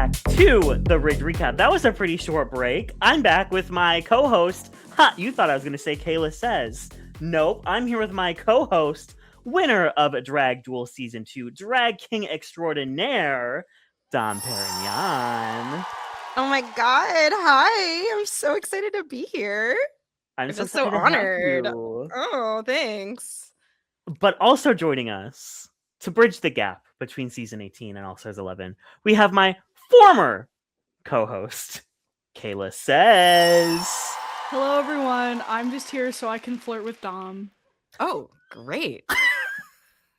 back to the Rigged Recap. That was a pretty short break. I'm back with my co-host. You thought I was going to say KaylaSays. Nope, I'm here with my co-host, winner of Drag Duel Season 2, Drag King Extraordinaire, Dom Parinyon. Oh my god, hi. I'm so excited to be here. I'm so honored. Oh, thanks. But also joining us to bridge the gap between Season 18 and All Stars 11, we have my former co-host, KaylaSays. Hello, everyone. I'm just here so I can flirt with Dom. Oh, great.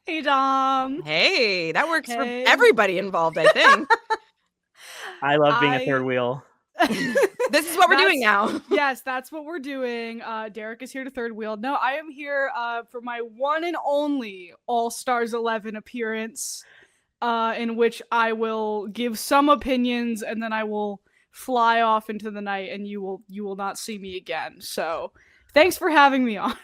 Hey, Dom. Hey, that works for everybody involved, I think. I love being a third wheel. This is what we're doing now. Yes, that's what we're doing. Derek is here to third wheel. No, I am here for my one and only All Stars 11 appearance, in which I will give some opinions and then I will fly off into the night and you will not see me again. So thanks for having me on.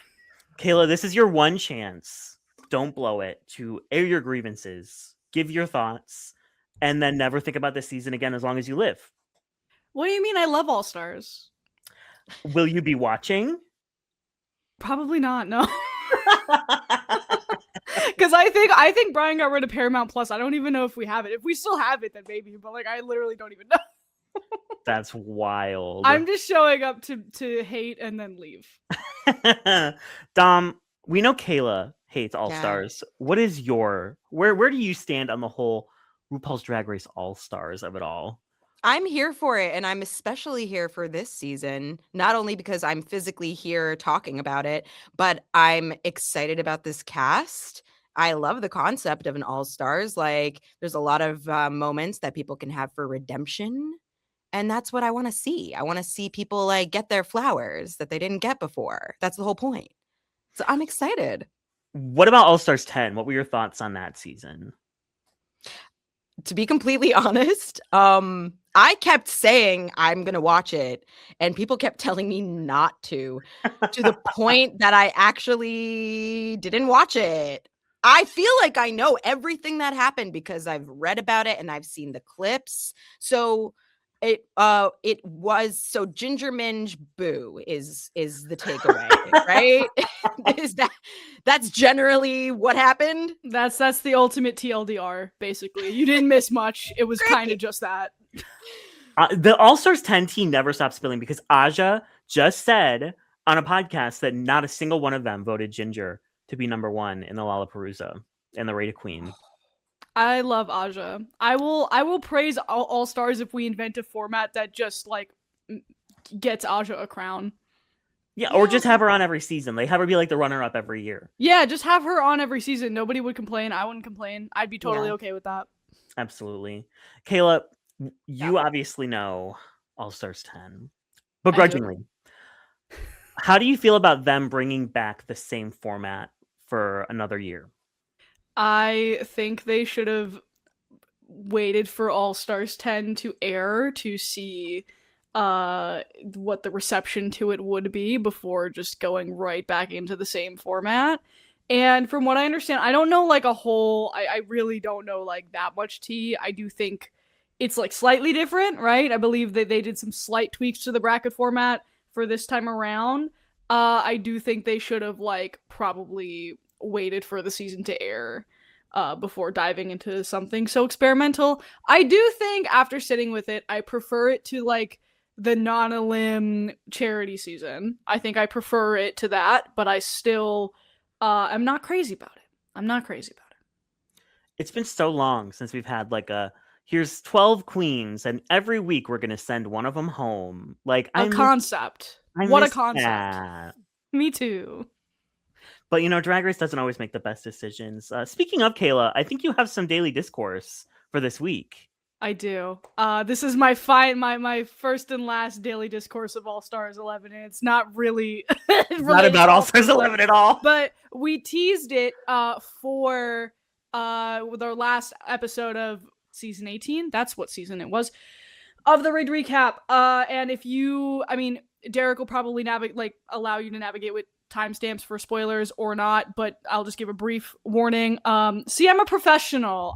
Kayla, this is your one chance. Don't blow it to air your grievances, give your thoughts, and then never think about this season again as long as you live. What do you mean I love All Stars? Will you be watching? Probably not, no. Because I think Brian got rid of Paramount Plus. I don't even know if we have it. If we still have it, then maybe. But like, I literally don't even know. That's wild. I'm just showing up to hate and then leave. Dom, we know Kayla hates All Stars. What is where do you stand on the whole RuPaul's Drag Race All Stars of it all? I'm here for it, and I'm especially here for this season, not only because I'm physically here talking about it, but I'm excited about this cast. I love the concept of an all-stars. Like, there's a lot of moments that people can have for redemption, and that's what I want to see. I want to see people like get their flowers that they didn't get before. That's the whole point. So I'm excited. What about All Stars 10? What were your thoughts on that season? To be completely honest, I kept saying I'm going to watch it, and people kept telling me not to the point that I actually didn't watch it. I feel like I know everything that happened because I've read about it and I've seen the clips. So it was so Ginger Minge boo is the takeaway, right? That's generally what happened. That's the ultimate TLDR, basically. You didn't miss much. It was kind of just that. The All Stars 10 team never stopped spilling because Aja just said on a podcast that not a single one of them voted Ginger to be number one in the Lollapalooza and the Rate of Queen. I love Aja. I will praise All Stars if we invent a format that just like gets Aja a crown. Yeah, or just have her on every season. Like, have her be like the runner-up every year. Yeah, just have her on every season. Nobody would complain. I wouldn't complain. I'd be totally okay with that. Absolutely. Kayla, you obviously know All Stars 10, begrudgingly. How do you feel about them bringing back the same format for another year? I think they should have waited for All Stars 10 to air to see what the reception to it would be before just going right back into the same format. And from what I understand, I don't know like I really don't know like that much tea. I do think it's like slightly different, right? I believe that they did some slight tweaks to the bracket format for this time around. I do think they should have like probably waited for the season to air before diving into something so experimental. I do think after sitting with it, I prefer it to like the non-elim charity season. I think I prefer it to that, but I still I'm not crazy about it. It's been so long since we've had like here's 12 queens and every week we're going to send one of them home. Like a concept. What a concept. That. Me too. But, you know, Drag Race doesn't always make the best decisions. Speaking of, Kayla, I think you have some daily discourse for this week. I do. This is my first and last daily discourse of All Stars 11, and it's not really not about All Stars 11 at all. But we teased it for with our last episode of season 18. That's what season it was of the Rigged Recap. And if you, I mean, Derek will probably allow you to navigate with timestamps for spoilers or not, but I'll just give a brief warning. See, I'm a professional,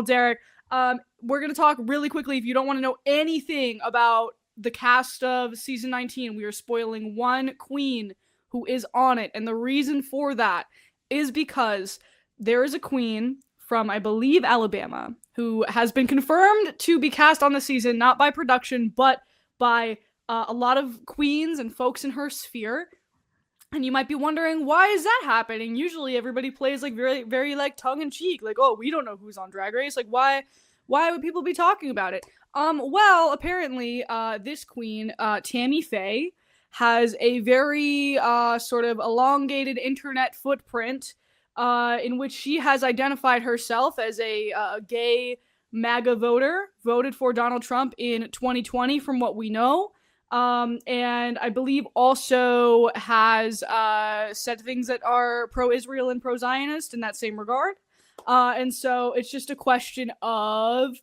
Derek. we're going to talk really quickly. If you don't want to know anything about the cast of season 19, we are spoiling one queen who is on it. And the reason for that is because there is a queen from, I believe, Alabama, who has been confirmed to be cast on the season, not by production, but by a lot of queens and folks in her sphere. And you might be wondering, why is that happening? Usually everybody plays like very, very like tongue-in-cheek, like, oh, we don't know who's on Drag Race. Like, why would people be talking about it? Well, apparently, this queen, Tammy Faye, has a very sort of elongated internet footprint in which she has identified herself as a gay MAGA voter, voted for Donald Trump in 2020, from what we know. And I believe also has said things that are pro-Israel and pro-Zionist in that same regard. And so it's just a question of,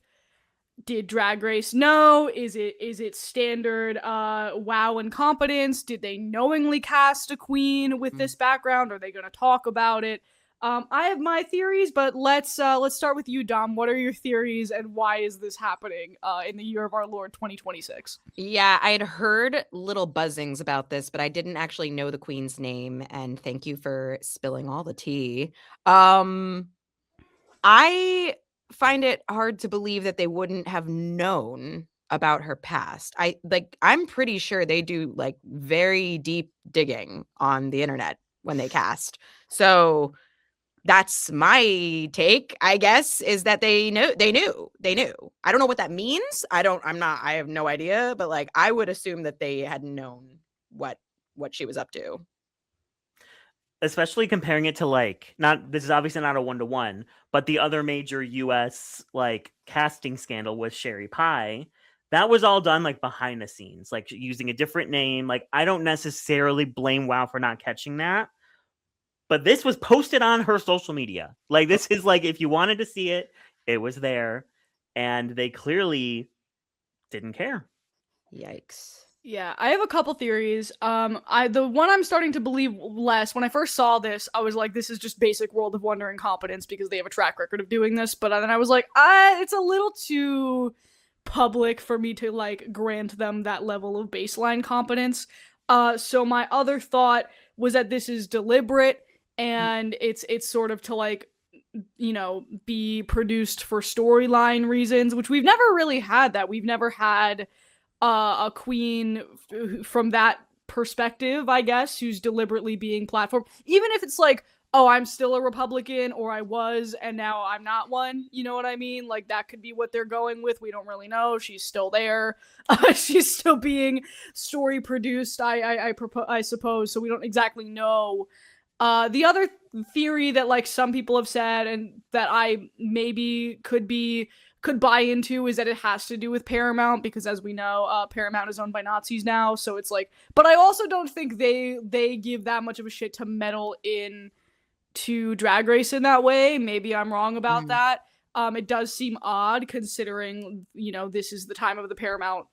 did Drag Race know? Is it standard WoW incompetence? Did they knowingly cast a queen with this background? Are they going to talk about it? I have my theories, but let's start with you, Dom. What are your theories, and why is this happening in the year of our Lord 2026? Yeah, I had heard little buzzings about this, but I didn't actually know the queen's name, and thank you for spilling all the tea. I find it hard to believe that they wouldn't have known about her past. I'm pretty sure they do like very deep digging on the internet when they cast. So that's my take, I guess, is that they knew. I don't know what that means. I have no idea, but like, I would assume that they had known what she was up to. Especially comparing it to like, this is obviously not a 1-to-1, but the other major US like casting scandal was Sherry Pie. That was all done like behind the scenes, like using a different name. Like, I don't necessarily blame WoW for not catching that. But this was posted on her social media. Like, this is like, if you wanted to see it, it was there. And they clearly didn't care. Yikes. Yeah, I have a couple theories. The one I'm starting to believe less, when I first saw this, I was like, this is just basic World of Wonder incompetence because they have a track record of doing this. But then I was like, it's a little too public for me to like grant them that level of baseline competence. So my other thought was that this is deliberate, and it's sort of to like, you know, be produced for storyline reasons, which we've never really had that. We've never had a queen from that perspective, I guess, who's deliberately being platformed. Even if it's like, oh, I'm still a Republican, or I was, and now I'm not one. You know what I mean? Like, that could be what they're going with. We don't really know. She's still there. She's still being story produced, I suppose. So we don't exactly know. The other theory that like some people have said, and that I maybe could buy into, is that it has to do with Paramount, because as we know, Paramount is owned by Nazis now. So it's like, but I also don't think they give that much of a shit to meddle in to Drag Race in that way. Maybe I'm wrong about that. It does seem odd considering, you know, this is the time of the Paramount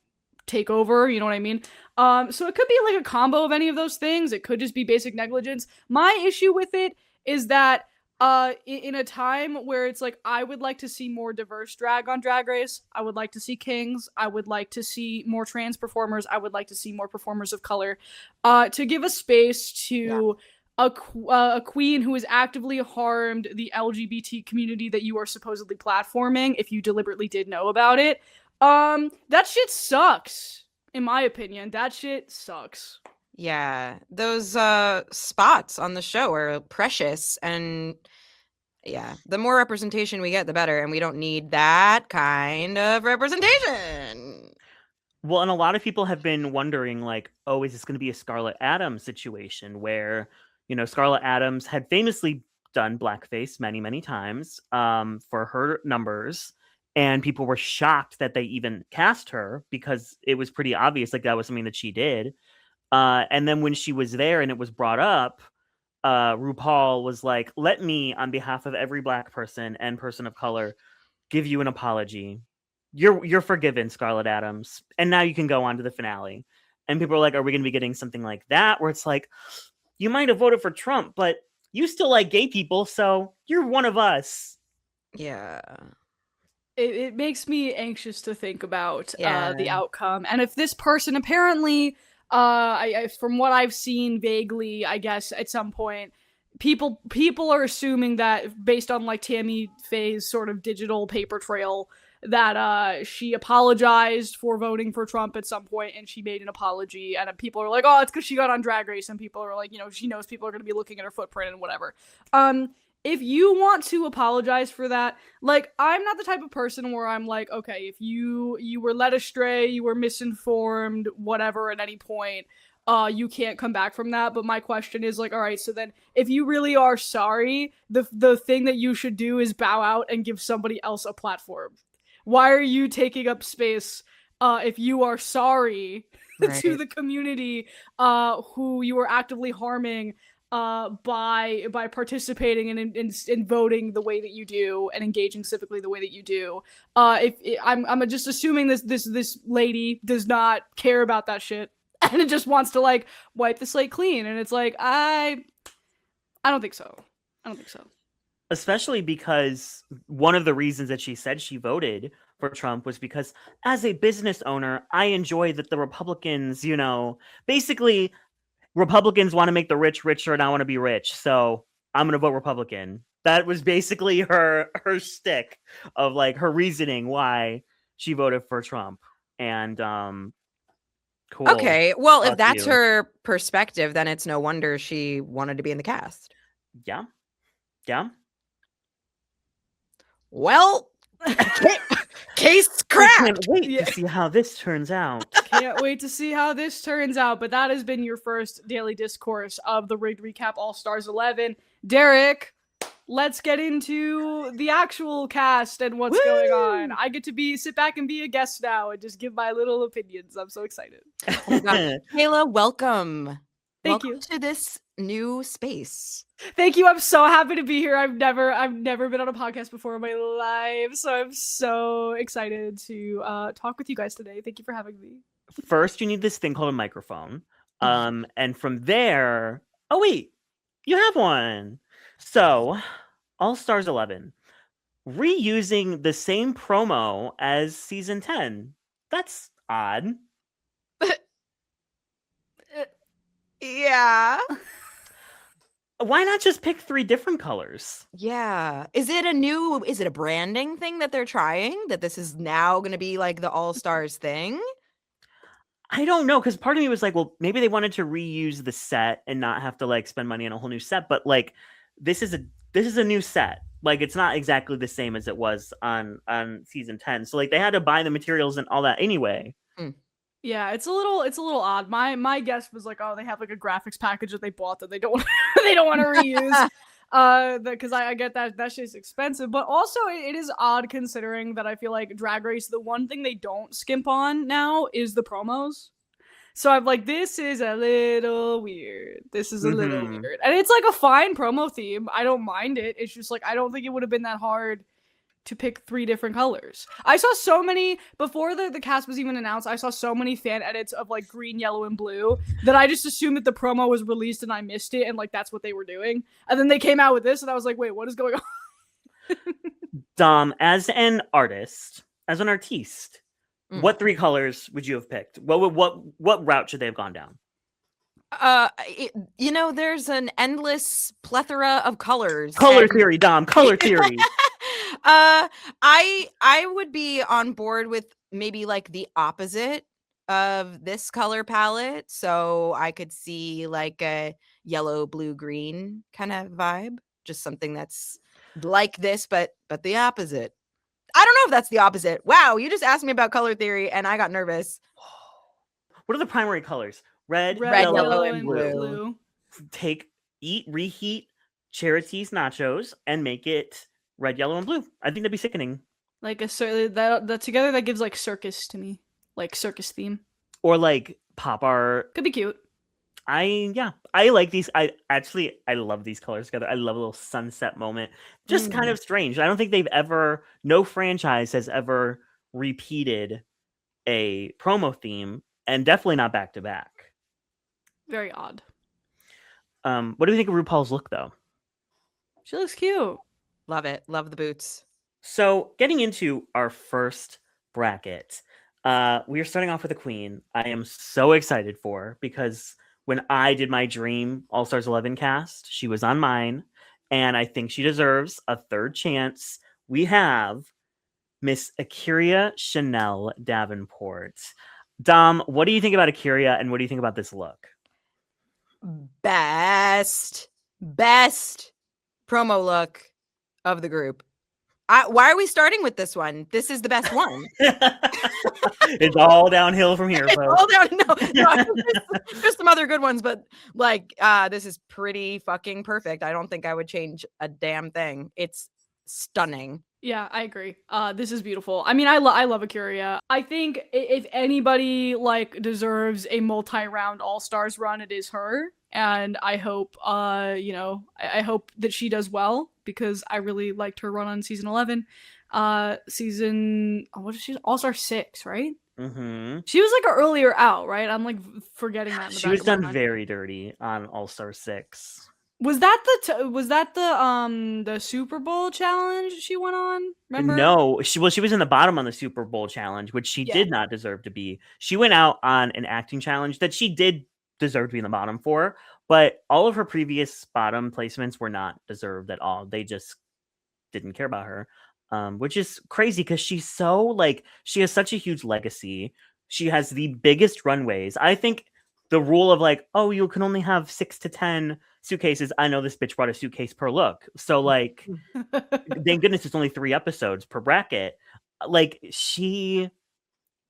takeover, you know what I mean? So it could be like a combo of any of those things. It could just be basic negligence. My issue with it is that in a time where it's like, I would like to see more diverse drag on Drag Race. I would like to see kings. I would like to see more trans performers. I would like to see more performers of color. To give a space to a queen who has actively harmed the LGBT community that you are supposedly platforming, if you deliberately did know about it. That shit sucks. In my opinion, that shit sucks. Yeah, those spots on the show are precious, and yeah, the more representation we get, the better, and we don't need that kind of representation. Well, and a lot of people have been wondering, like, oh, is this going to be a Scarlett Adams situation where, you know, Scarlett Adams had famously done blackface many, many times for her numbers. And people were shocked that they even cast her because it was pretty obvious, like, that was something that she did. And then when she was there and it was brought up, RuPaul was like, let me, on behalf of every Black person and person of color, give you an apology. You're forgiven, Scarlett Adams. And now you can go on to the finale. And people are like, are we going to be getting something like that? Where it's like, you might have voted for Trump, but you still like gay people, so you're one of us. Yeah. it makes me anxious to think about Yeah. the outcome. And if this person apparently, from what I've seen vaguely, I guess at some point, people are assuming that based on like Tammy Faye's sort of digital paper trail, that she apologized for voting for Trump at some point, and she made an apology, and people are like, oh, it's because she got on Drag Race, and people are like, she knows people are going to be looking at her footprint and whatever. If you want to apologize for that, like, I'm not the type of person where I'm like, okay, if you were led astray, you were misinformed, whatever, at any point, you can't come back from that. But my question is like, all right, so then if you really are sorry, the thing that you should do is bow out and give somebody else a platform. Why are you taking up space if you are sorry to the community who you are actively harming by participating in voting the way that you do and engaging civically the way that you do? I'm just assuming this lady does not care about that shit and it just wants to like wipe the slate clean, and it's like I don't think so. Especially because one of the reasons that she said she voted for Trump was because as a business owner, I enjoy that the Republicans, basically Republicans want to make the rich richer and I want to be rich. So I'm going to vote Republican. That was basically her shtick of like her reasoning why she voted for Trump. And cool. Okay, well, if Fuck that's you. her perspective, then it's no wonder she wanted to be in the cast. Yeah. Well, case I cracked. can't wait to see how this turns out. Can't wait to see how this turns out. But that has been your first daily discourse of the Rigged Recap All Stars 11. Derek, let's get into the actual cast and what's going on. I get to sit back and be a guest now and just give my little opinions. I'm so excited. Oh God. Kayla, welcome. Thank Welcome you to this new space. Thank you. I'm so happy to be here. I've never been on a podcast before in my life, so I'm so excited to talk with you guys today. Thank you for having me. First, you need this thing called a microphone. And from there, oh wait, you have one. So, All Stars 11, reusing the same promo as season 10. That's odd. Yeah. Why not just pick 3 different colors? Yeah. Is it a branding thing that they're trying? That this is now going to be like the All Stars thing? I don't know, because part of me was like, well, maybe they wanted to reuse the set and not have to like spend money on a whole new set, but like this is a new set. Like it's not exactly the same as it was on season 10. So like they had to buy the materials and all that anyway. Yeah, it's a little odd. My guess was like, oh, they have like a graphics package that they bought that they don't want to reuse. Because I get that shit's expensive, but also it is odd considering that I feel like Drag Race, the one thing they don't skimp on now is the promos. So I'm like, this is a little weird. And it's like a fine promo theme. I don't mind it. It's just like I don't think it would have been that hard to pick 3 different colors. I saw so many before the cast was even announced. I saw so many fan edits of like green, yellow, and blue that I just assumed that the promo was released and I missed it, and like that's what they were doing. And then they came out with this, and I was like, wait, what is going on? Dom, as an artiste, what 3 colors would you have picked? What route should they have gone down? There's an endless plethora of colors. Color theory, Dom. Color theory. I would be on board with maybe like the opposite of this color palette, so I could see like a yellow, blue, green kind of vibe, just something that's like this but the opposite. I don't know if that's the opposite. Wow, you just asked me about color theory and I got nervous. What are the primary colors? Red, yellow, and blue. Reheat Charity's nachos and make it red, yellow, and blue. I think that'd be sickening. Like that together that gives like circus to me, like circus theme, or like pop art. Could be cute. I like these. I love these colors together. I love a little sunset moment. Just kind of strange. I don't think no franchise has ever repeated a promo theme, and definitely not back to back. Very odd. What do you think of RuPaul's look though? She looks cute. Love it. Love the boots. So, getting into our first bracket, we are starting off with a queen. I am so excited for because when I did my dream All Stars 11 cast, she was on mine, and I think she deserves a third chance. We have Miss Akira Chanel Davenport. Dom, what do you think about Akira, and what do you think about this look? Best promo look of the group. Why are we starting with this one? This is the best one. It's all downhill from here, It's folks. all down. No, there's some other good ones, but like, this is pretty fucking perfect. I don't think I would change a damn thing. It's stunning. Yeah, I agree. This is beautiful. I mean, I love Akira. I think if anybody like deserves a multi-round All-Stars run, it is her. And I hope, I hope that she does well because I really liked her run on season 11. What is she? All-Star 6, right? Mm-hmm. She was like earlier out, right? I'm like forgetting that. She was done very dirty on All-Star 6. Was that the Super Bowl challenge she went on? Remember? No, she was in the bottom on the Super Bowl challenge, which she did not deserve to be. She went out on an acting challenge that she did deserve to be in the bottom for, but all of her previous bottom placements were not deserved at all. They just didn't care about her, which is crazy because she's so like she has such a huge legacy. She has the biggest runways. I think the rule of like, oh, you can only have 6 to 10 suitcases. I know this bitch brought a suitcase per look. So like, thank goodness it's only 3 episodes per bracket. Like she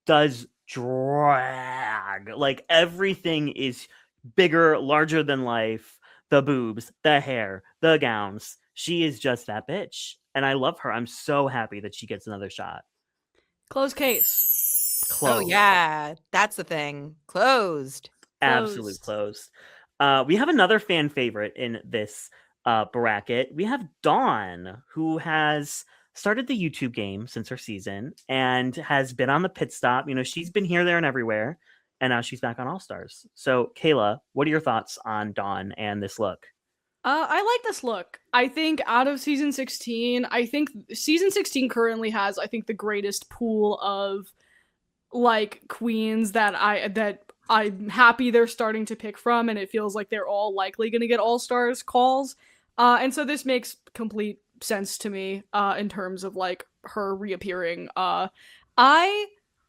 does drag. Like everything is bigger, larger than life. The boobs, the hair, the gowns. She is just that bitch. And I love her. I'm so happy that she gets another shot. Closed case. Oh yeah, that's the thing. Closed. Absolute closed. We have another fan favorite in this bracket. We have Dawn, who has started the YouTube game since her season and has been on the pit stop. You know, she's been here, there, and everywhere, and now she's back on All Stars. So, Kayla, what are your thoughts on Dawn and this look? I like this look. I think out of season 16, I think season 16 currently has, I think, the greatest pool of like queens that I'm happy they're starting to pick from, and it feels like they're all likely going to get All-Stars calls. And so this makes complete sense to me in terms of like her reappearing. I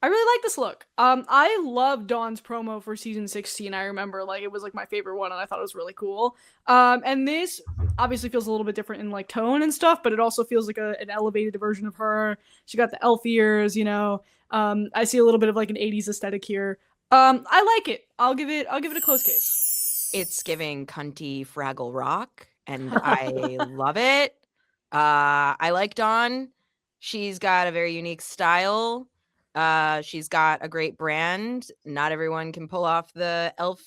really like this look. I love Dawn's promo for season 16. I remember like it was like my favorite one and I thought it was really cool. And this obviously feels a little bit different in like tone and stuff, but it also feels like an elevated version of her. She got the elf ears, you know. I see a little bit of like an 80s aesthetic here. I like it. I'll give it a close case. It's giving cunty Fraggle Rock, and I love it. I like Dawn. She's got a very unique style. She's got a great brand. Not everyone can pull off the elf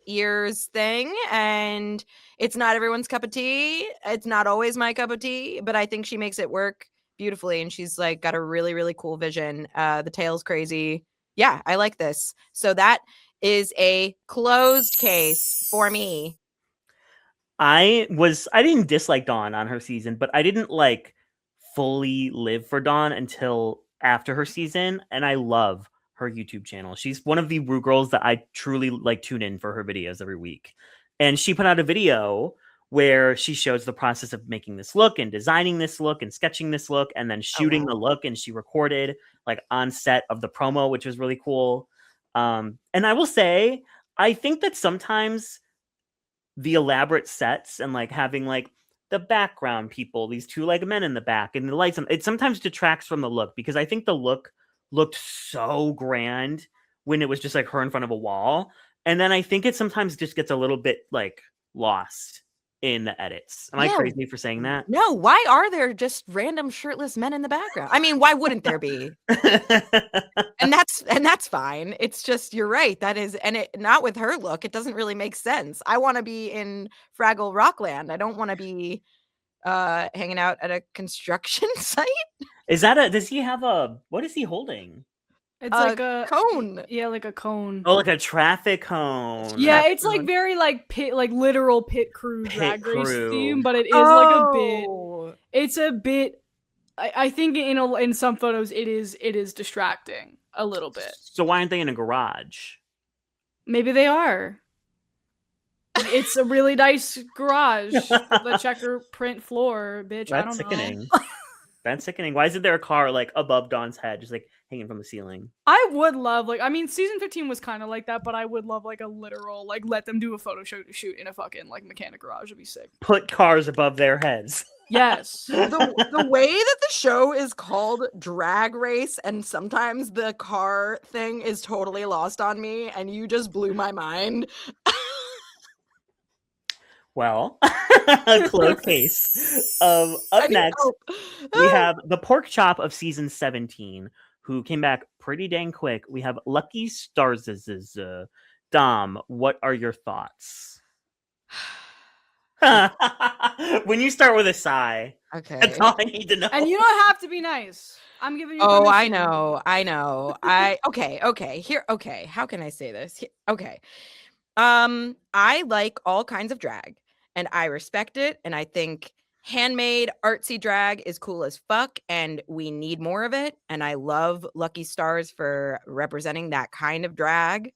ears thing, and it's not everyone's cup of tea. It's not always my cup of tea, but I think she makes it work beautifully, and she's like got a really, really cool vision. The tail's crazy. Yeah, I like this. So that is a closed case for me. I didn't dislike Dawn on her season, but I didn't like fully live for Dawn until after her season, and I love her YouTube channel. She's one of the Ru girls that I truly like tune in for her videos every week. And she put out a video where she shows the process of making this look and designing this look and sketching this look and then shooting the look, and she recorded like on set of the promo, which was really cool. And I will say, I think that sometimes the elaborate sets and like having like the background people, these 2 like men in the back and the lights, it sometimes detracts from the look, because I think the look looked so grand when it was just like her in front of a wall. And then I think it sometimes just gets a little bit like lost in the edits. Am I crazy for saying that? No, why are there just random shirtless men in the background? I mean, why wouldn't there be? and that's fine. It's just, you're right. That is, and it not with her look, it doesn't really make sense. I want to be in Fraggle Rockland. I don't want to be hanging out at a construction site. Does he have what is he holding? It's like a cone. Yeah, like a cone. Oh, like a traffic cone. Yeah, it's like very like pit, like literal pit crew drag race theme, but it is like a bit. It's a bit I think in some photos it is distracting a little bit. So why aren't they in a garage? Maybe they are. It's a really nice garage with the checker print floor, bitch. I don't Sickening. know. That's sickening. Why isn't there a car like above Dawn's head, just like hanging from the ceiling? I would love season 15 was kind of like that, but I would love like a literal let them do a photo shoot in a fucking like mechanic garage. Would be sick. Put cars above their heads. Yes. The way that the show is called Drag Race, and sometimes the car thing is totally lost on me, and you just blew my mind. Well, a close case. Up next, we have the pork chop of season 17, who came back pretty dang quick. We have Lucky Stars. Dom, what are your thoughts? When you start with a sigh, Okay. that's all I need to know. And you don't have to be nice. I'm giving you Oh, permission. I know. Okay. Here, okay. How can I say this? Okay. I like all kinds of drag, and I respect it, and I think handmade artsy drag is cool as fuck, and we need more of it, and I love Lucky Stars for representing that kind of drag.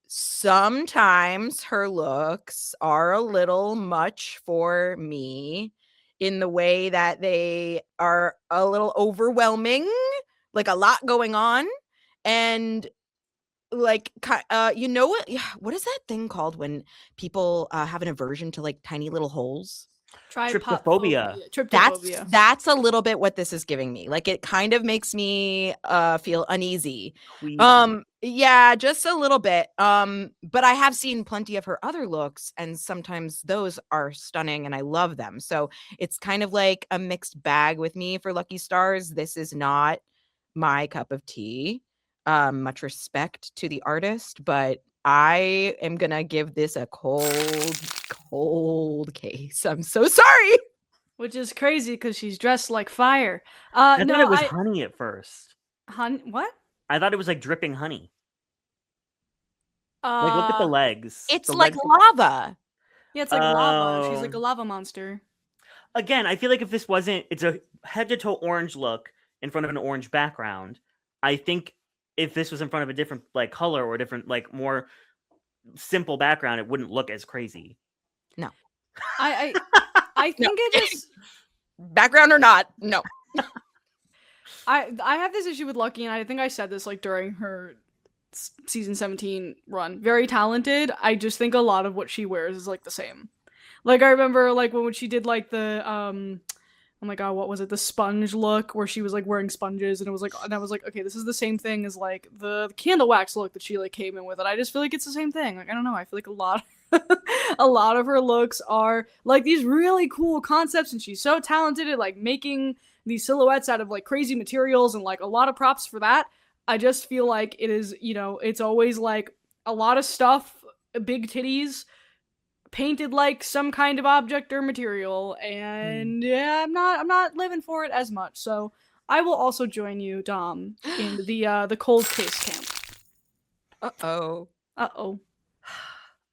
Sometimes her looks are a little much for me in the way that they are a little overwhelming, like a lot going on, and like you know what is that thing called when people have an aversion to like tiny little holes? Trypophobia. Trypophobia. That's a little bit what this is giving me. Like it kind of makes me feel uneasy. Queasy. Yeah, just a little bit. But I have seen plenty of her other looks, and sometimes those are stunning and I love them. So it's kind of like a mixed bag with me for Lucky Stars. This is not my cup of tea. Much respect to the artist, but I am gonna give this a cold case. I'm so sorry. Which is crazy because she's dressed like fire. I No, thought it was honey at first. What? I thought it was like dripping honey. Like, look at the legs. It's The like legs- lava. Yeah, it's like lava. She's like Oh. a lava monster. Again, I feel like if this wasn't, it's a head to toe orange look in front of an orange background. I think if this was in front of a different like color or different like more simple background, it wouldn't look as crazy. No. I think it just Background or not, no. I have this issue with Lucky, and I think I said this like during her season 17 run. Very talented. I just think a lot of what she wears is like the same. Like I remember like when she did like the oh my god, what was it? The sponge look where she was like wearing sponges, and it was like, and I was like, okay, this is the same thing as like the candle wax look that she like came in with, and I just feel like it's the same thing. Like I don't know, I feel like a lot of her looks are like these really cool concepts, and she's so talented at like making these silhouettes out of like crazy materials, and like a lot of props for that. I just feel like it is, you know, it's always like a lot of stuff, big titties, painted like some kind of object or material, and yeah, I'm not living for it as much. So I will also join you, Dom, in the cold case camp. Uh-oh.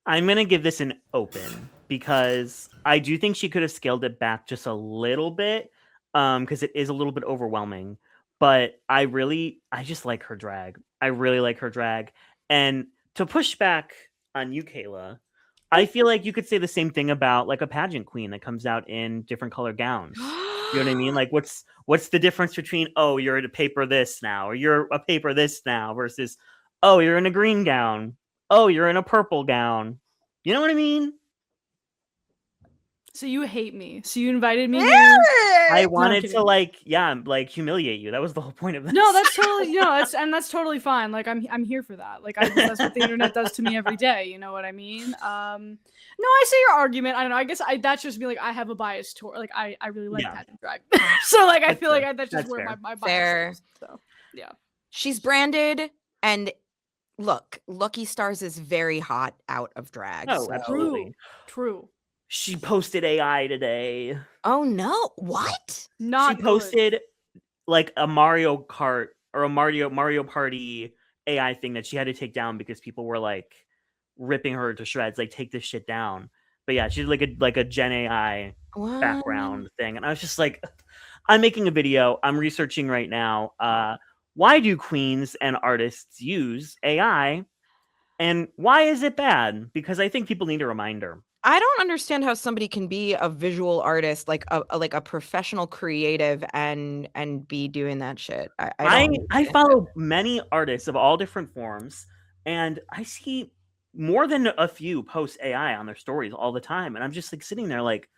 I'm gonna give this an open because I do think she could have scaled it back just a little bit, because it is a little bit overwhelming. But I just like her drag. I really like her drag. And to push back on you, Kayla, I feel like you could say the same thing about like a pageant queen that comes out in different color gowns. You know what I mean? Like what's the difference between, oh, you're a paper this now, or you're a paper this now, versus, oh, you're in a green gown. Oh, you're in a purple gown. You know what I mean? So you hate me. So you invited me Yeah! here. I I'm wanted kidding. to like humiliate you. That was the whole point of this. No, that's totally that's totally fine. Like I'm here for that. Like that's what the internet does to me every day. You know what I mean? No, I see your argument. I don't know. I guess that's just me. Like I have a bias toward. Like I really like pageant drag. So like I That's feel fair. like that's just That's where fair. my bias Fair. is. So yeah. She's branded, and look, Lucky Stars is very hot out of drag. Oh, so- absolutely. True. She posted AI today. Oh no! What? Not She posted like a Mario Kart or a Mario Party AI thing that she had to take down because people were like ripping her to shreds. Like, take this shit down. But yeah, she did like a Gen AI What? background thing, and I was just like, I'm making a video. I'm researching right now. Why do queens and artists use AI, and why is it bad? Because I think people need a reminder. I don't understand how somebody can be a visual artist, like a professional creative, and be doing that shit. I don't. I follow many artists of all different forms, and I see more than a few post AI on their stories all the time, and I'm just like sitting there like,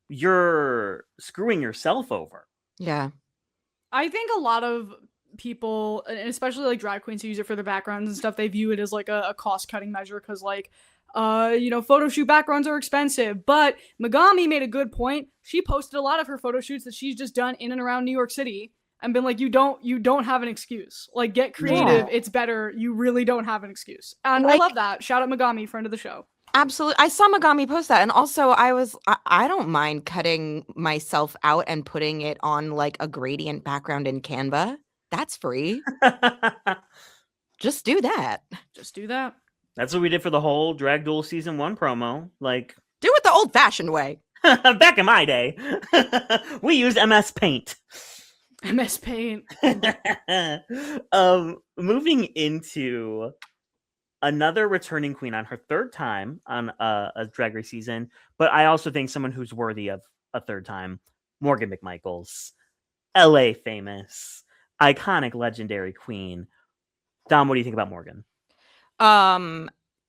you're screwing yourself over. Yeah. I think a lot of people, and especially like drag queens who use it for their backgrounds and stuff, they view it as like a cost-cutting measure because like, photo shoot backgrounds are expensive. But Megami made a good point. She posted a lot of her photo shoots that she's just done in and around New York City and been like, you don't have an excuse. Like, get creative. Yeah. It's better. You really don't have an excuse. And Like- I love that. Shout out Megami, friend of the show. Absolutely. I saw Megami post that. And also I don't mind cutting myself out and putting it on like a gradient background in Canva. That's free. Just do that. Just do that. That's what we did for the whole Drag Duel Season 1 promo. Like, Do it the old-fashioned way. back in my day, we used MS Paint. MS Paint. Moving into another returning queen on her third time on a Drag Race season, but I also think someone who's worthy of a third time, Morgan McMichaels, LA famous, iconic, legendary queen. Dom, what do you think about Morgan?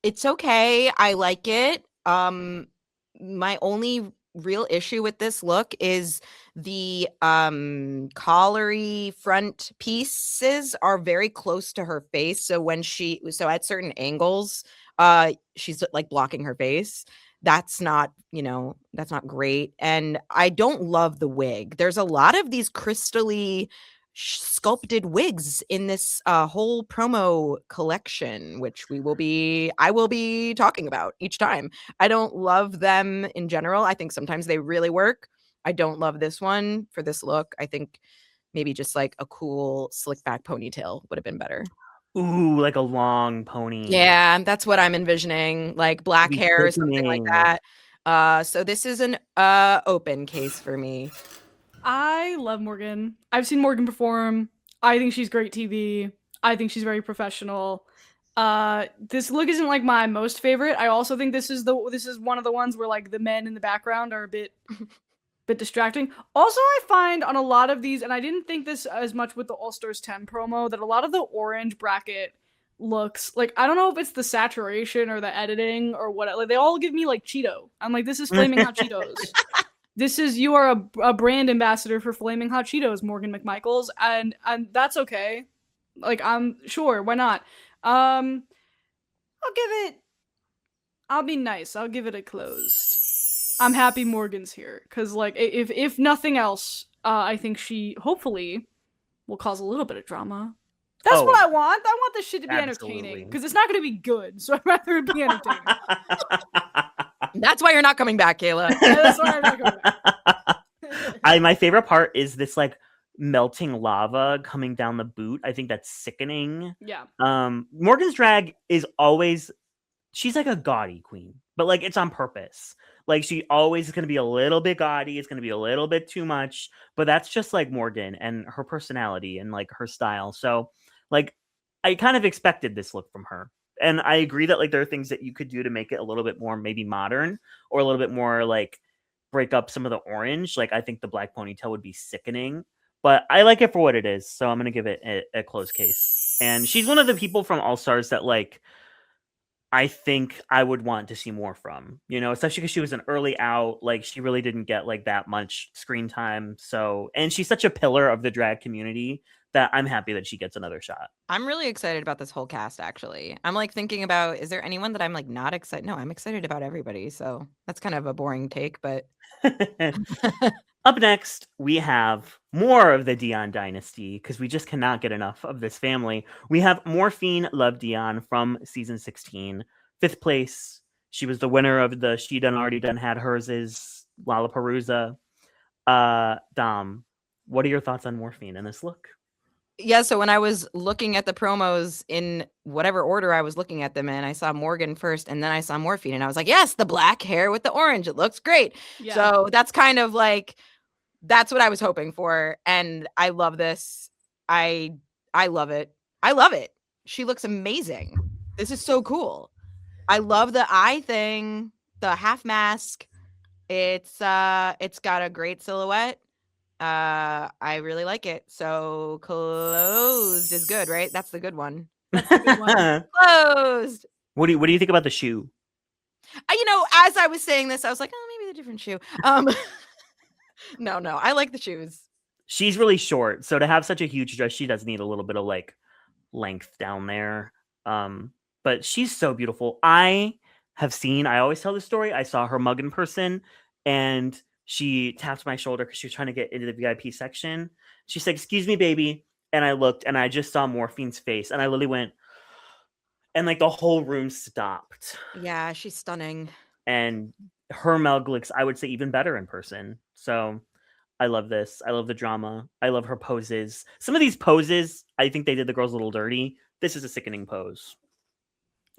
It's okay. I like it. My only real issue with this look is the collary front pieces are very close to her face. So at certain angles, she's like blocking her face. That's not great. And I don't love the wig. There's a lot of these crystally sculpted wigs in this whole promo collection, which I will be talking about each time. I don't love them in general. I think sometimes they really work. I don't love this one for this look. I think maybe just like a cool slick back ponytail would have been better. Ooh, like a long pony. Yeah, that's what I'm envisioning, like black Be hair or something like thickening. that. So this is an open case for me. I love Morgan. I've seen Morgan perform. I think she's great TV. I think she's very professional. This look isn't like my most favorite. I also think this is one of the ones where like the men in the background are a bit distracting. Also, I find on a lot of these, and I didn't think this as much with the All Stars 10 promo, that a lot of the orange bracket looks like, I don't know if it's the saturation or the editing or what, like they all give me like Cheeto. I'm like, this is Flaming Hot Cheetos. You are a brand ambassador for Flaming Hot Cheetos, Morgan McMichaels, and that's okay. Like, I'm sure, why not? I'll be nice. I'll give it a closed. I'm happy Morgan's here, because like if nothing else, I think she hopefully will cause a little bit of drama. That's what I want. I want this shit to be entertaining, because it's not going to be good, so I'd rather it be entertaining. That's why you're not coming back, Kayla. Yeah, that's why I'm not coming back. My favorite part is this like melting lava coming down the boot. I think that's sickening. Yeah. Morgan's drag is always, she's like a gaudy queen, but like it's on purpose. Like she always is going to be a little bit gaudy. It's going to be a little bit too much, but that's just like Morgan and her personality and like her style. So like I kind of expected this look from her. And I agree that like there are things that you could do to make it a little bit more maybe modern or a little bit more like break up some of the orange. Like I think the black ponytail would be sickening, but I like it for what it is. So I'm going to give it a close case. And she's one of the people from All Stars that like I think I would want to see more from, especially because she was an early out. Like she really didn't get like that much screen time. So, and she's such a pillar of the drag community that I'm happy that she gets another shot. I'm really excited about this whole cast, actually. I'm like thinking about, is there anyone that I'm like not excited? No, I'm excited about everybody. So that's kind of a boring take, but. Up next, we have more of the Dion dynasty because we just cannot get enough of this family. We have Morphine Love Dion from season 16, 5th place. She was the winner of the She Done Already Done Had Hers is Lollapalooza. Dom, what are your thoughts on Morphine in this look? Yeah, so when I was looking at the promos in whatever order I was looking at them in, I saw Morgan first and then I saw Morphine and I was like, yes, the black hair with the orange. It looks great. Yeah. So that's kind of like, that's what I was hoping for. And I love this. I love it. I love it. She looks amazing. This is so cool. I love the eye thing, the half mask. It's got a great silhouette. I really like it. So closed is good, right? That's the good one. That's a good one. Closed. What do you think about the shoe? As I was saying this, I was like, oh, maybe the different shoe. No, I like the shoes. She's really short, so to have such a huge dress, she does need a little bit of like length down there. But she's so beautiful. I always tell the story. I saw her mug in person, and she tapped my shoulder because she was trying to get into the VIP section. She said, "Excuse me, baby," and I looked, and I just saw Morphine's face, and I literally went, and like the whole room stopped. Yeah, she's stunning. And her mug looks, I would say, even better in person. So I love this. I love the drama. I love her poses. Some of these poses, I think they did the girls a little dirty. This is a sickening pose.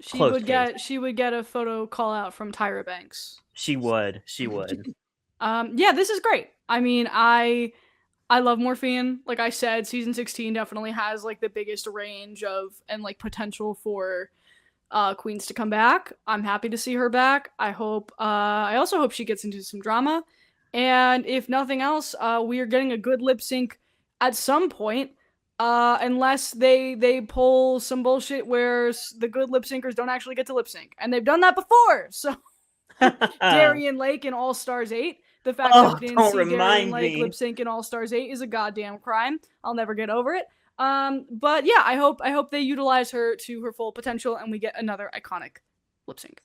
She would get a photo call out from Tyra Banks. She would. Yeah, this is great. I mean, I love Morphine. Like I said, season 16 definitely has like the biggest range of and like potential for queens to come back. I'm happy to see her back. I also hope she gets into some drama. And if nothing else, we are getting a good lip sync at some point. Unless they pull some bullshit where the good lip syncers don't actually get to lip sync. And they've done that before. So Darian Lake in All Stars 8. The fact that we didn't see Darian Lake lip sync in All Stars 8 is a goddamn crime. I'll never get over it. But yeah, I hope they utilize her to her full potential and we get another iconic lip sync.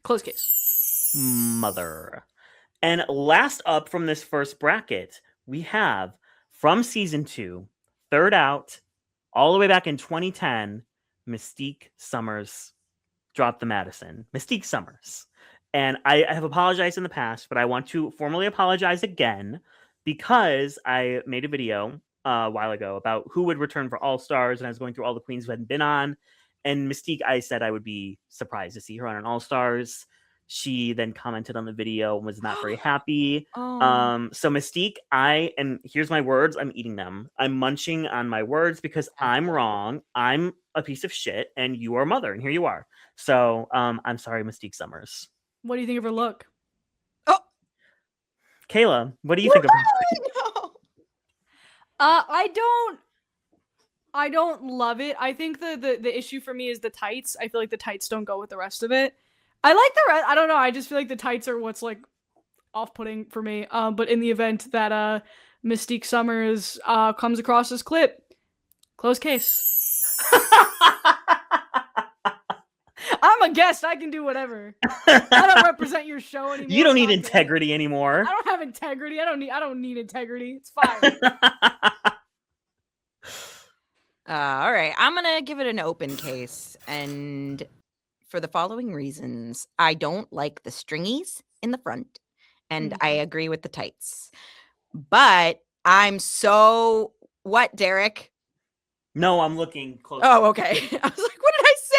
Close case. Mother. And last up from this first bracket, we have from season 2, third out, all the way back in 2010, Mystique Summers dropped the Madison. Mystique Summers. And I have apologized in the past, but I want to formally apologize again because I made a video a while ago about who would return for All Stars, and I was going through all the queens who hadn't been on. And Mystique, I said I would be surprised to see her on an All Stars. She then commented on the video and was not very happy. So Mystique, and here's my words, I'm eating them. I'm munching on my words because I'm wrong. I'm a piece of shit, and you are Mother, and here you are. So I'm sorry, Mystique Summers. What do you think of her look? Oh, Kayla, what do you think of her? No. I don't love it. I think the issue for me is the tights. I feel like the tights don't go with the rest of it. I like the rest. I don't know. I just feel like the tights are what's like off-putting for me. But in the event that Mystique Summers comes across this clip, close case. I'm a guest. I can do whatever. I don't represent your show anymore. You don't need integrity anymore. I don't have integrity. I don't need integrity. It's fine. All right. I'm going to give it an open case. And for the following reasons, I don't like the stringies in the front. And I agree with the tights. But I'm so... What, Derek? No, I'm looking close. Oh, okay. I was like, what did I say?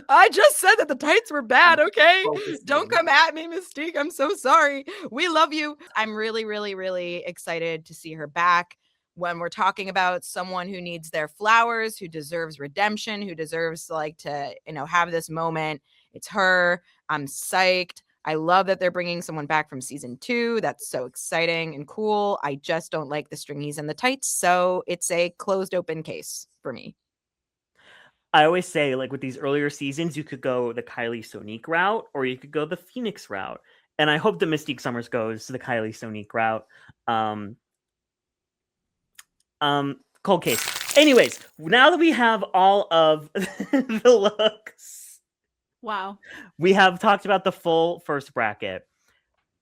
I just said that the tights were bad, okay? Don't come at me, Mystique. I'm so sorry. We love you. I'm really, really, really excited to see her back. When we're talking about someone who needs their flowers, who deserves redemption, who deserves to have this moment, it's her. I'm psyched. I love that they're bringing someone back from season 2. That's so exciting and cool. I just don't like the stringies and the tights. So it's a closed open case for me. I always say, like with these earlier seasons, you could go the Kylie Sonique route or you could go the Phoenix route. And I hope that Mystique Summers goes to the Kylie Sonique route. Cold case. Anyways, now that we have all of the looks, wow, we have talked about the full first bracket.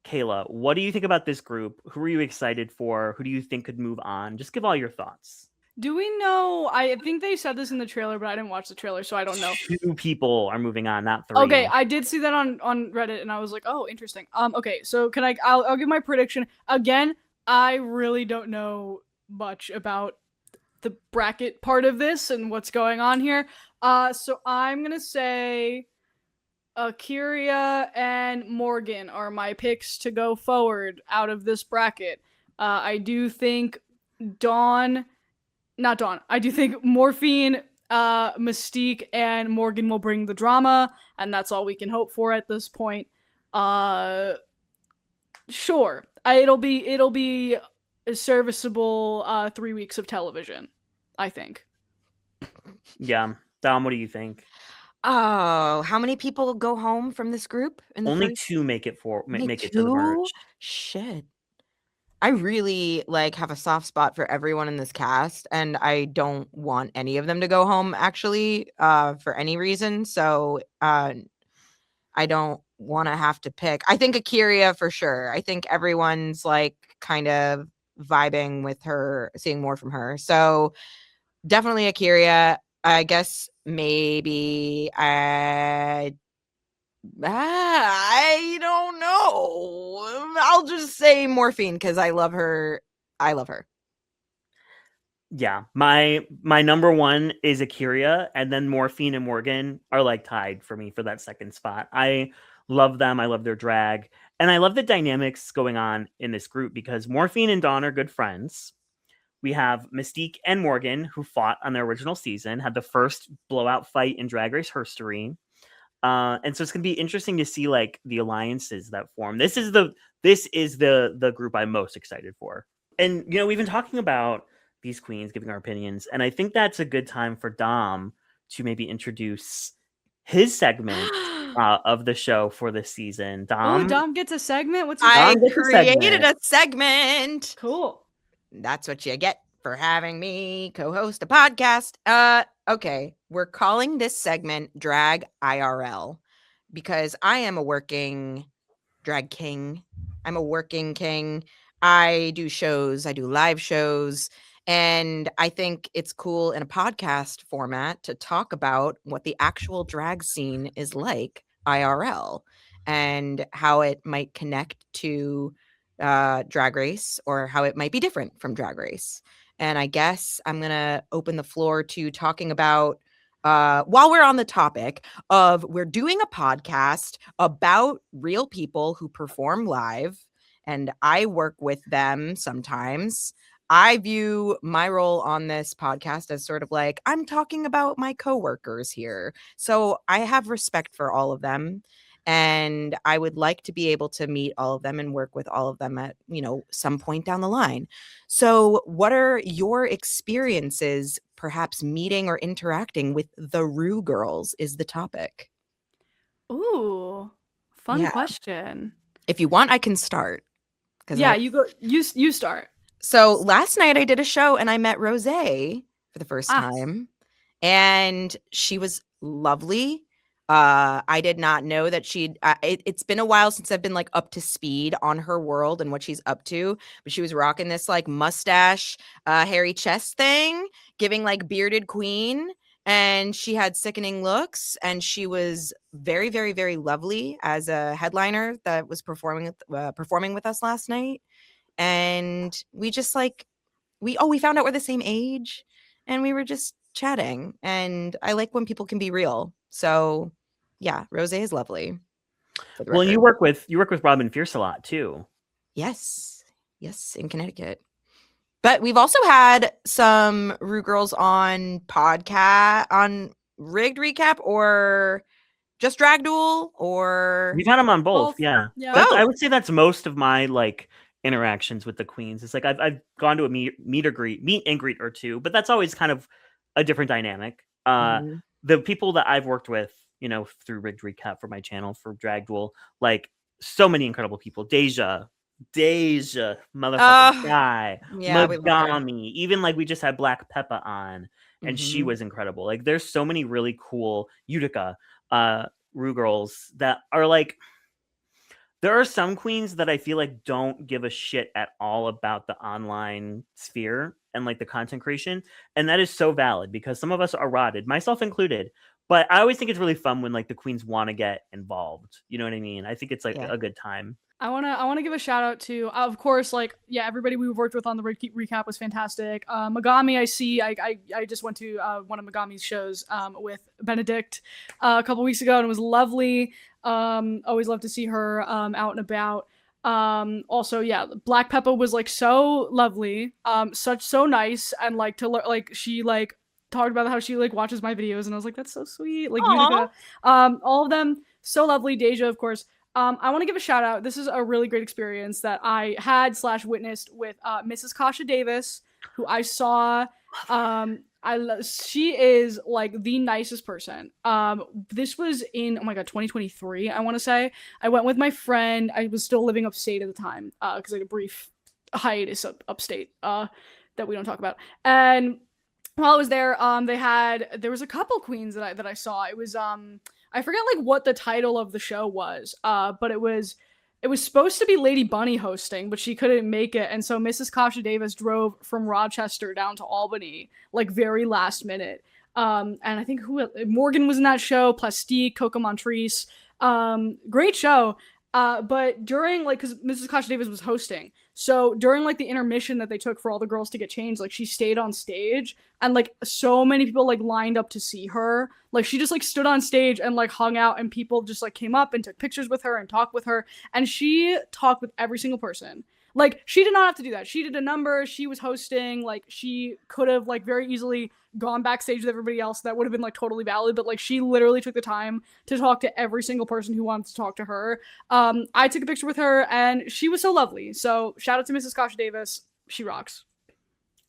Kayla, what do you think about this group? Who are you excited for? Who do you think could move on? Just give all your thoughts. Do we know? I think they said this in the trailer, but I didn't watch the trailer, so I don't know. 2 people are moving on, not 3. Okay, I did see that on Reddit, and I was like, oh, interesting. Okay, so I'll give my prediction again. I really don't know much about the bracket part of this and what's going on here. So I'm gonna say Kyria and Morgan are my picks to go forward out of this bracket. I do think I do think Morphine, Mystique, and Morgan will bring the drama, and that's all we can hope for at this point. Sure, it'll be a serviceable 3 weeks of television, I think. Yeah, Dom, what do you think? Oh, how many people go home from this group? Only 2 make it make it to the merge. Shit. I really have a soft spot for everyone in this cast, and I don't want any of them to go home actually, for any reason. So I don't want to have to pick. I think Akira for sure. I think everyone's kind of vibing with her, seeing more from her. So definitely Akira. I guess maybe I don't know. I'll just say Morphine because I love her. Yeah, my number 1 is Akira, and then Morphine and Morgan are tied for me for that second spot. I love them. I love their drag, and I love the dynamics going on in this group because Morphine and Dawn are good friends. We have Mystique and Morgan, who fought on their original season, had the first blowout fight in Drag Race history. And so it's gonna be interesting to see the alliances that form. This is the group I'm most excited for. And we've been talking about these queens giving our opinions, and I think that's a good time for Dom to maybe introduce his segment of the show for this season. Dom, Dom gets a segment. What's I created a segment. Cool. That's what you get for having me co-host a podcast. Okay, we're calling this segment Drag IRL because I am a working drag king. I'm a working king. I do shows, I do live shows, and I think it's cool in a podcast format to talk about what the actual drag scene is like IRL and how it might connect to Drag Race or how it might be different from Drag Race. And I guess I'm going to open the floor to talking about, while we're on the topic of we're doing a podcast about real people who perform live, and I work with them sometimes. I view my role on this podcast as sort of I'm talking about my coworkers here. So I have respect for all of them. And I would like to be able to meet all of them and work with all of them at, some point down the line. So what are your experiences perhaps meeting or interacting with the Ru girls is the topic. Ooh, fun question. If you want, I can start. Yeah, you go. You start. So last night I did a show and I met Rose for the first time. And she was lovely. I did not know that it's been a while since I've been up to speed on her world and what she's up to, but she was rocking this mustache, hairy chest thing, giving bearded queen, and she had sickening looks, and she was very, very, very lovely as a headliner that was performing with us last night. And we just we found out we're the same age, and we were just chatting, and I like when people can be real. So yeah, Rose is lovely. Well, you work with Robin Fierce a lot too. Yes, in Connecticut. But we've also had some Ru girls on podcast, on Rigged Recap, or just Drag Duel, or we've had them on both. Yeah. I would say that's most of my interactions with the queens. It's I've gone to a meet and greet or two, but that's always kind of a different dynamic. The people that I've worked with, through Rigged Recap for my channel for Drag Duel, so many incredible people. Deja, motherfucking guy, Megami, even we just had Black Peppa on, and she was incredible. There's so many really cool Utica Ru girls that are there are some queens that I feel don't give a shit at all about the online sphere and the content creation. And that is so valid because some of us are rotted, myself included. But I always think it's really fun when the queens want to get involved. You know what I mean? I think it's a good time. I wanna give a shout out to, of course, like, yeah, everybody we've worked with on the recap was fantastic. Megami, I just went to one of Megami's shows with Benedict a couple weeks ago, and it was lovely. Always love to see her out and about. Also, yeah, Black Peppa was like so lovely, so nice, and like to like she like talked about how she like watches my videos, and I was like, that's so sweet. Like Unica, all of them so lovely. Deja, of course. I want to give a shout out. This is a really great experience that I had / witnessed with Mrs. Kasha Davis, who I saw. She is like the nicest person. This was in, oh my god, 2023. I want to say I went with my friend. I was still living upstate at the time because I had a brief hiatus upstate that we don't talk about. And while I was there, there was a couple queens that I saw. It was I forget like what the title of the show was, but it was supposed to be Lady Bunny hosting, but she couldn't make it, and so Mrs. Kasha Davis drove from Rochester down to Albany like very last minute. And I think Morgan was in that show, Plastique, Coco Montrese, great show. But during like, because Mrs. Kasha Davis was hosting, so during like the intermission that they took for all the girls to get changed, like she stayed on stage, and like so many people like lined up to see her. Like she just like stood on stage and like hung out, and people just like came up and took pictures with her and talked with her, and she talked with every single person. Like she did not have to do that. She did a number. She was hosting. Like she could have like very easily gone backstage with everybody else. That would have been like totally valid. But like she literally took the time to talk to every single person who wanted to talk to her. I took a picture with her, and she was so lovely. So shout out to Mrs. Kasha Davis. She rocks.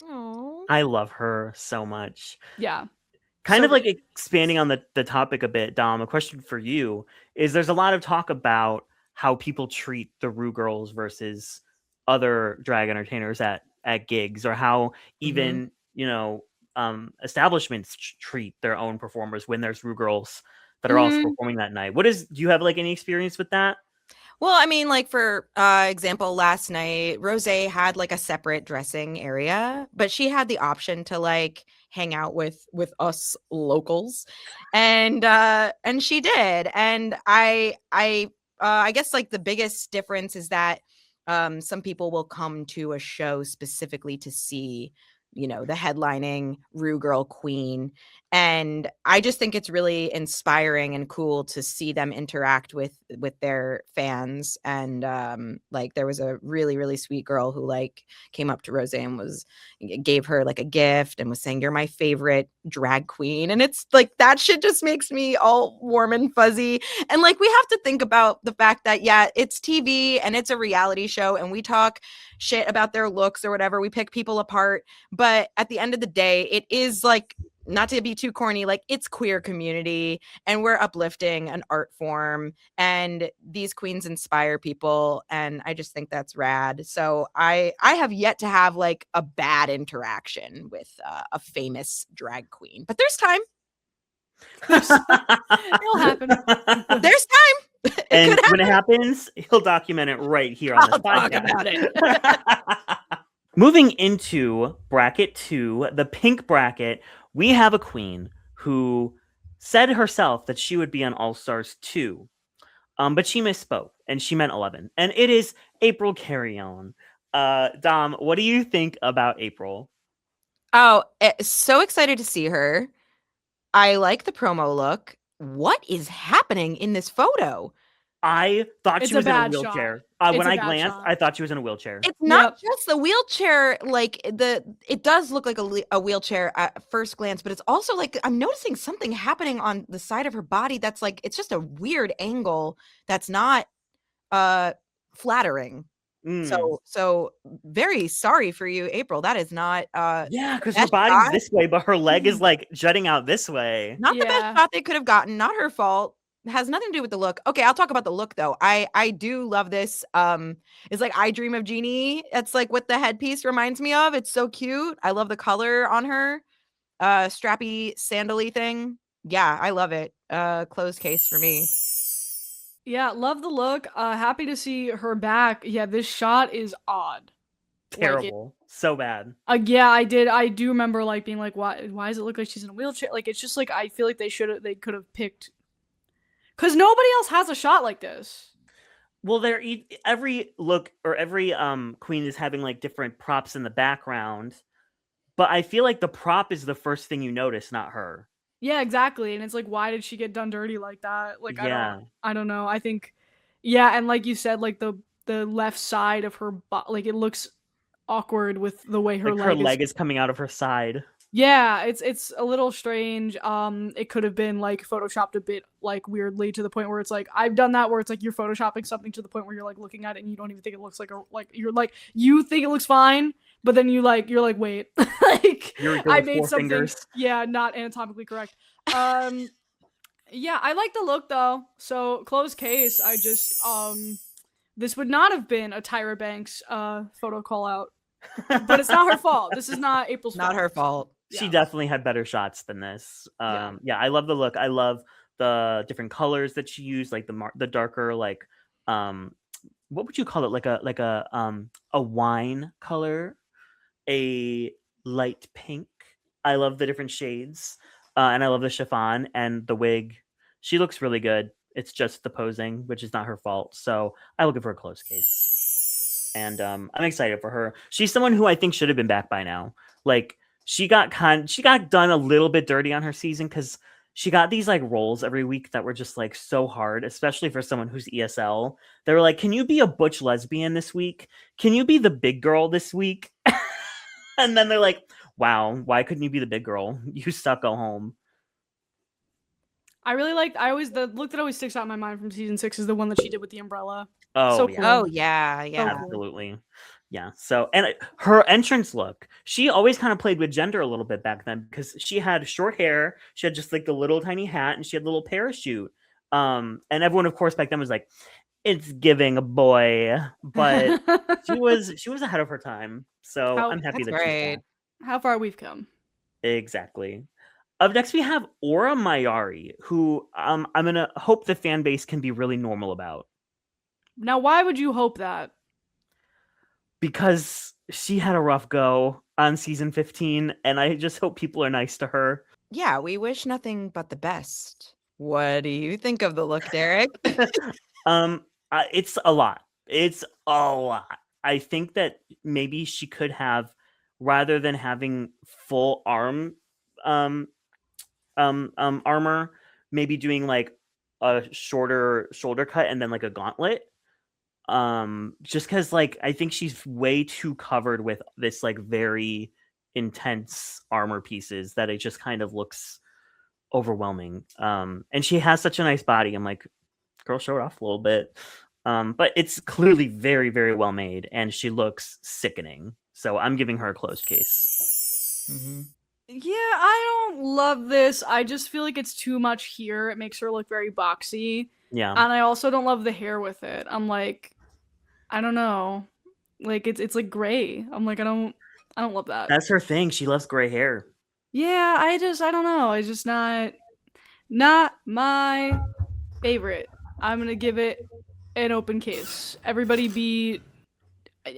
Aww. I love her so much. Yeah. Kind So of like great. expanding on the topic a bit, Dom, a question for you is there's a lot of talk about how people treat the Rue girls versus other drag entertainers at gigs, or how even, establishments treat their own performers when there's Rue girls that are also performing that night. Do you have like any experience with that? Well, I mean, like for example, last night, Rose had like a separate dressing area, but she had the option to like hang out with us locals, and she did. And I guess like the biggest difference is that some people will come to a show specifically to see, the headlining Rue Girl Queen. And I just think it's really inspiring and cool to see them interact with their fans. And like there was a really, really sweet girl who like came up to Rose and gave her like a gift and was saying, "You're my favorite drag queen." And it's like that shit just makes me all warm and fuzzy. And like we have to think about the fact that, yeah, it's TV and it's a reality show, and we talk shit about their looks or whatever. We pick people apart. But at the end of the day, it is like, not to be too corny, like it's queer community, and we're uplifting an art form, and these queens inspire people, and I just think that's rad. So I have yet to have like a bad interaction with a famous drag queen, but there's time. It'll happen. There's time. And when it happens, he'll document it right here on this podcast. Talk about it. Moving into bracket 2, the pink bracket, we have a queen who said herself that she would be on All Stars 2, but she misspoke, and she meant 11. And it is April Carrion. Dom, what do you think about April? Oh, so excited to see her. I like the promo look. What is happening in this photo? I thought she was in a wheelchair. When I glanced, I thought she was in a wheelchair. It's not just the wheelchair. Like it does look like a wheelchair at first glance, but it's also like I'm noticing something happening on the side of her body that's like it's just a weird angle that's not flattering. So very sorry for you, April. That is not because her body's this way, but her leg is like jutting out this way. Not the best shot they could have gotten. Not her fault. It has nothing to do with the look. Okay, I'll talk about the look though. I do love this. It's like I Dream of Jeannie. It's like what the headpiece reminds me of. It's so cute. I love the color on her. Strappy sandally thing. Yeah, I love it. Closed case for me. Yeah, love the look. Happy to see her back. Yeah, this shot is odd. Terrible. So bad. Yeah, I do remember like being like, why does it look like she's in a wheelchair? Like it's just like I feel like they could have picked, because nobody else has a shot like this. Well, every look or every queen is having like different props in the background, but I feel like the prop is the first thing you notice, not her. Yeah, exactly. And it's like, why did she get done dirty like that? Like, Yeah. I don't know. I think, yeah, and like you said, like the left side of her, like it looks awkward with the way her Like her leg is. leg is coming out of her side. Yeah, it's a little strange. It could have been like photoshopped a bit like weirdly to the point where it's like I've done that where it's like you're photoshopping something to the point where you're like looking at it and you don't even think it looks like you think it looks fine, but then you're like wait, like I made something fingers. not anatomically correct. Yeah, I like the look though. So closed case. I just this would not have been a Tyra Banks photo call out, but it's not her fault. This is not April's fault. Not her fault. She definitely had better shots than this. Yeah, I love the look. I love the different colors that she used, like the darker, like what would you call it? Like a wine color, a light pink. I love the different shades, and I love the chiffon and the wig. She looks really good. It's just the posing, which is not her fault. So I will give her a close case. And I'm excited for her. She's someone who I think should have been back by now. Like she got done a little bit dirty on her season because she got these like roles every week that were just like so hard, especially for someone who's ESL. They were like, "Can you be a butch lesbian this week? Can you be the big girl this week?" And then they're like, "Wow, why couldn't you be the big girl? You suck. Go home." I really liked. The look that always sticks out in my mind from season 6 is the one that she did with the umbrella. Oh, So yeah. cool. Oh yeah, yeah. cool. Absolutely. Yeah. So, and her entrance look, she always kind of played with gender a little bit back then because she had short hair. She had just like the little tiny hat and she had a little parachute. And everyone, of course, back then was like, it's giving a boy, but she was ahead of her time. So I'm happy that she's back. How far we've come. Exactly. Up next, we have Aura Mayari, who I'm gonna hope the fan base can be really normal about. Now, why would you hope that? Because she had a rough go on season 15, and I just hope people are nice to her. Yeah, we wish nothing but the best. What do you think of the look, Derek? It's a lot. It's a lot. I think that maybe she could have, rather than having full armor, maybe doing like a shorter shoulder cut and then like a gauntlet. Just because like I think she's way too covered with this like very intense armor pieces that it just kind of looks overwhelming. And she has such a nice body. I'm like, girl, show it off a little bit. But it's clearly very, very well made, and she looks sickening. So I'm giving her a closed case. Mm-hmm. Yeah, I don't love this. I just feel like it's too much here. It makes her look very boxy. Yeah. And I also don't love the hair with it. I'm like, I don't know. Like it's like gray. I'm like, I don't love that. That's her thing. She loves gray hair. Yeah, I don't know. It's just not my favorite. I'm gonna give it an open case. Everybody be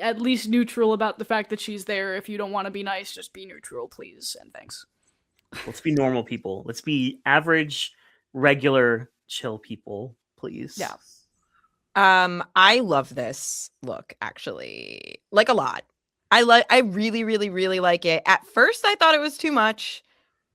at least neutral about the fact that she's there. If you don't want to be nice, just be neutral, please, and thanks. Let's be normal people. Let's be average, regular, chill people, please. Yeah. I love this look actually, like a lot. I really, really, really like it. At first, I thought it was too much.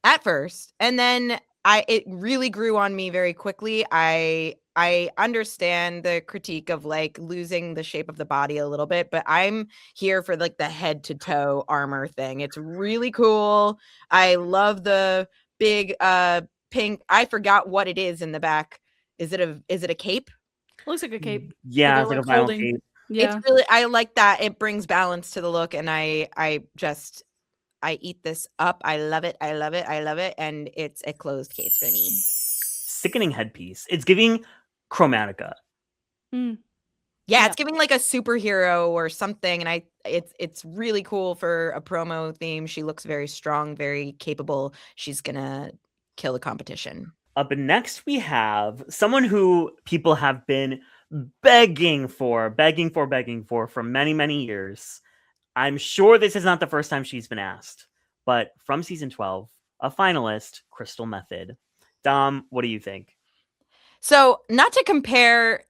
At first, and then it really grew on me very quickly. I understand the critique of like losing the shape of the body a little bit, but I'm here for like the head to toe armor thing. It's really cool. I love the big pink. I forgot what it is in the back. Is it a cape? Looks like a cape. Yeah, it's like a vinyl cape. Yeah. It's really, I like that. It brings balance to the look, and I eat this up. I love it. I love it. I love it. And it's a closed case for me. Sickening headpiece. It's giving Chromatica. Yeah, it's giving like a superhero or something. And it's really cool for a promo theme. She looks very strong, very capable. She's gonna kill the competition. Up next, we have someone who people have been begging for many, many years. I'm sure this is not the first time she's been asked, but from season 12, a finalist, Crystal Method. Dom, what do you think? So, not to compare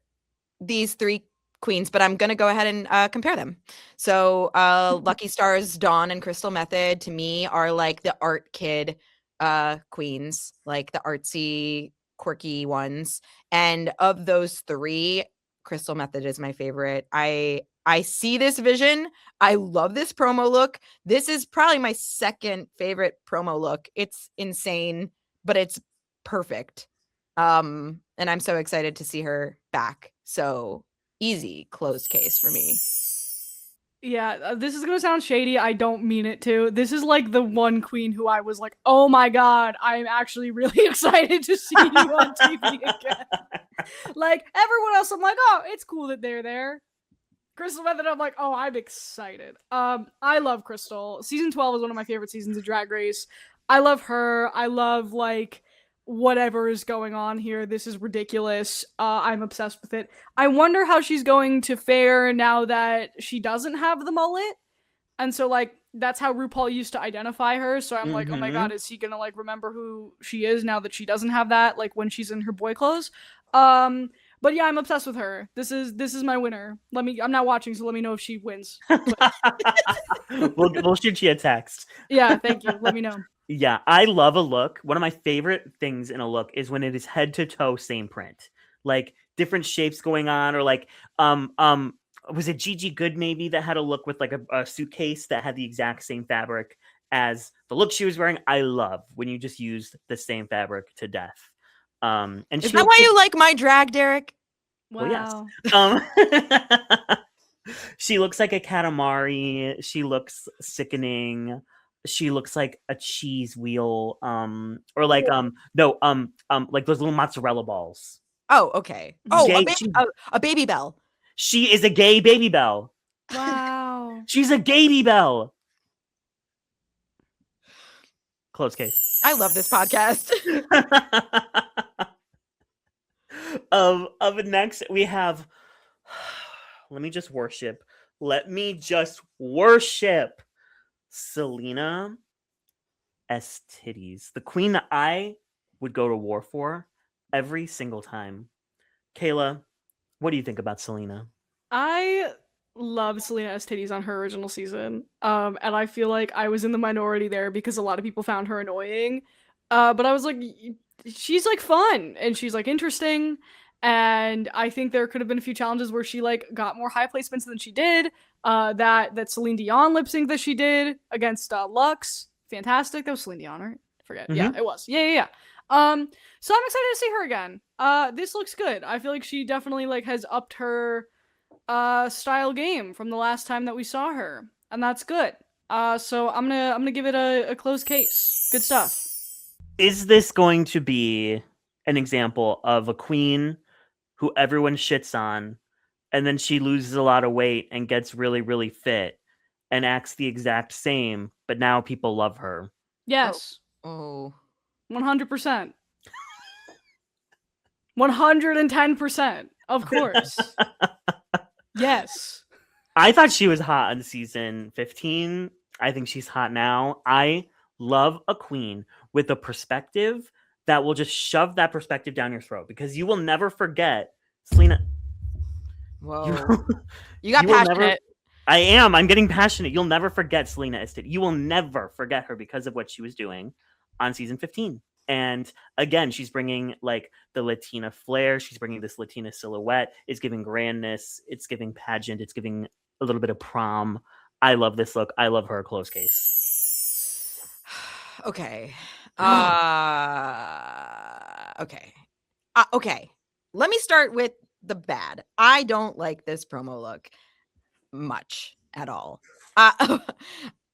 these three queens, but I'm gonna go ahead and compare them. So Lucky Star's Dawn and Crystal Method to me are like the art kid queens, like the artsy, quirky ones. And of those three, Crystal Method is my favorite. I see this vision. I love this promo look. This is probably my second favorite promo look. It's insane, but it's perfect. And I'm so excited to see her back. So easy closed case for me. Yeah, this is gonna sound shady. I don't mean it to. This is like the one queen who I was like, oh my god, I'm actually really excited to see you on TV again. Like, everyone else, I'm like, oh, it's cool that they're there. Crystal Method, I'm like, oh, I'm excited. I love Crystal. Season 12 is one of my favorite seasons of Drag Race. I love her. I love, like, whatever is going on here. This is ridiculous. I'm obsessed with it. I wonder how she's going to fare now that she doesn't have the mullet. And so, like, that's how RuPaul used to identify her. So I'm like, oh my god, is he gonna, like, remember who she is now that she doesn't have that, like, when she's in her boy clothes? But yeah, I'm obsessed with her. This is my winner. I'm not watching, so let me know if she wins. We'll shoot you a text. Yeah, thank you. Let me know. Yeah, I love a look. One of my favorite things in a look is when it is head to toe same print. Like different shapes going on, or like was it Gigi Good maybe that had a look with like a suitcase that had the exact same fabric as the look she was wearing. I love when you just used the same fabric to death. And is that why you like my drag, Derek? Wow. Well, yes. She looks like a Katamari. She looks sickening. She looks like a cheese wheel, or like like those little mozzarella balls. Oh, okay. Oh, Gay, a baby bell. She is a gay baby bell. Wow. She's a gaby bell. Close case. I love this podcast. Of next, we have. Let me just worship. Selena S. Titties, the queen that I would go to war for every single time. Kayla, what do you think about Selena? I love Selena S. Titties on her original season. And I feel like I was in the minority there because a lot of people found her annoying. But I was like, she's like fun and she's like interesting. And I think there could have been a few challenges where she like got more high placements than she did. That Celine Dion lip sync that she did against Lux, fantastic. That was Celine Dion, right? I forget. Mm-hmm. Yeah, it was. Yeah. So I'm excited to see her again. This looks good. I feel like she definitely like has upped her style game from the last time that we saw her, and that's good. So I'm gonna give it a closed case. Good stuff. Is this going to be an example of a queen who everyone shits on, and then she loses a lot of weight and gets really, really fit and acts the exact same, but now people love her? Yes. Oh. 100%. 110%. Of course. Yes. I thought she was hot on season 15. I think she's hot now. I love a queen with a perspective that will just shove that perspective down your throat, because you will never forget Selena. Whoa. You got passionate. I'm getting passionate. You'll never forget Selena Estate. You will never forget her because of what she was doing on season 15. And again, she's bringing like the Latina flair. She's bringing this Latina silhouette. It's giving grandness. It's giving pageant. It's giving a little bit of prom. I love this look. I love her. Close case. Okay. Okay. Let me start with the bad. I don't like this promo look much at all.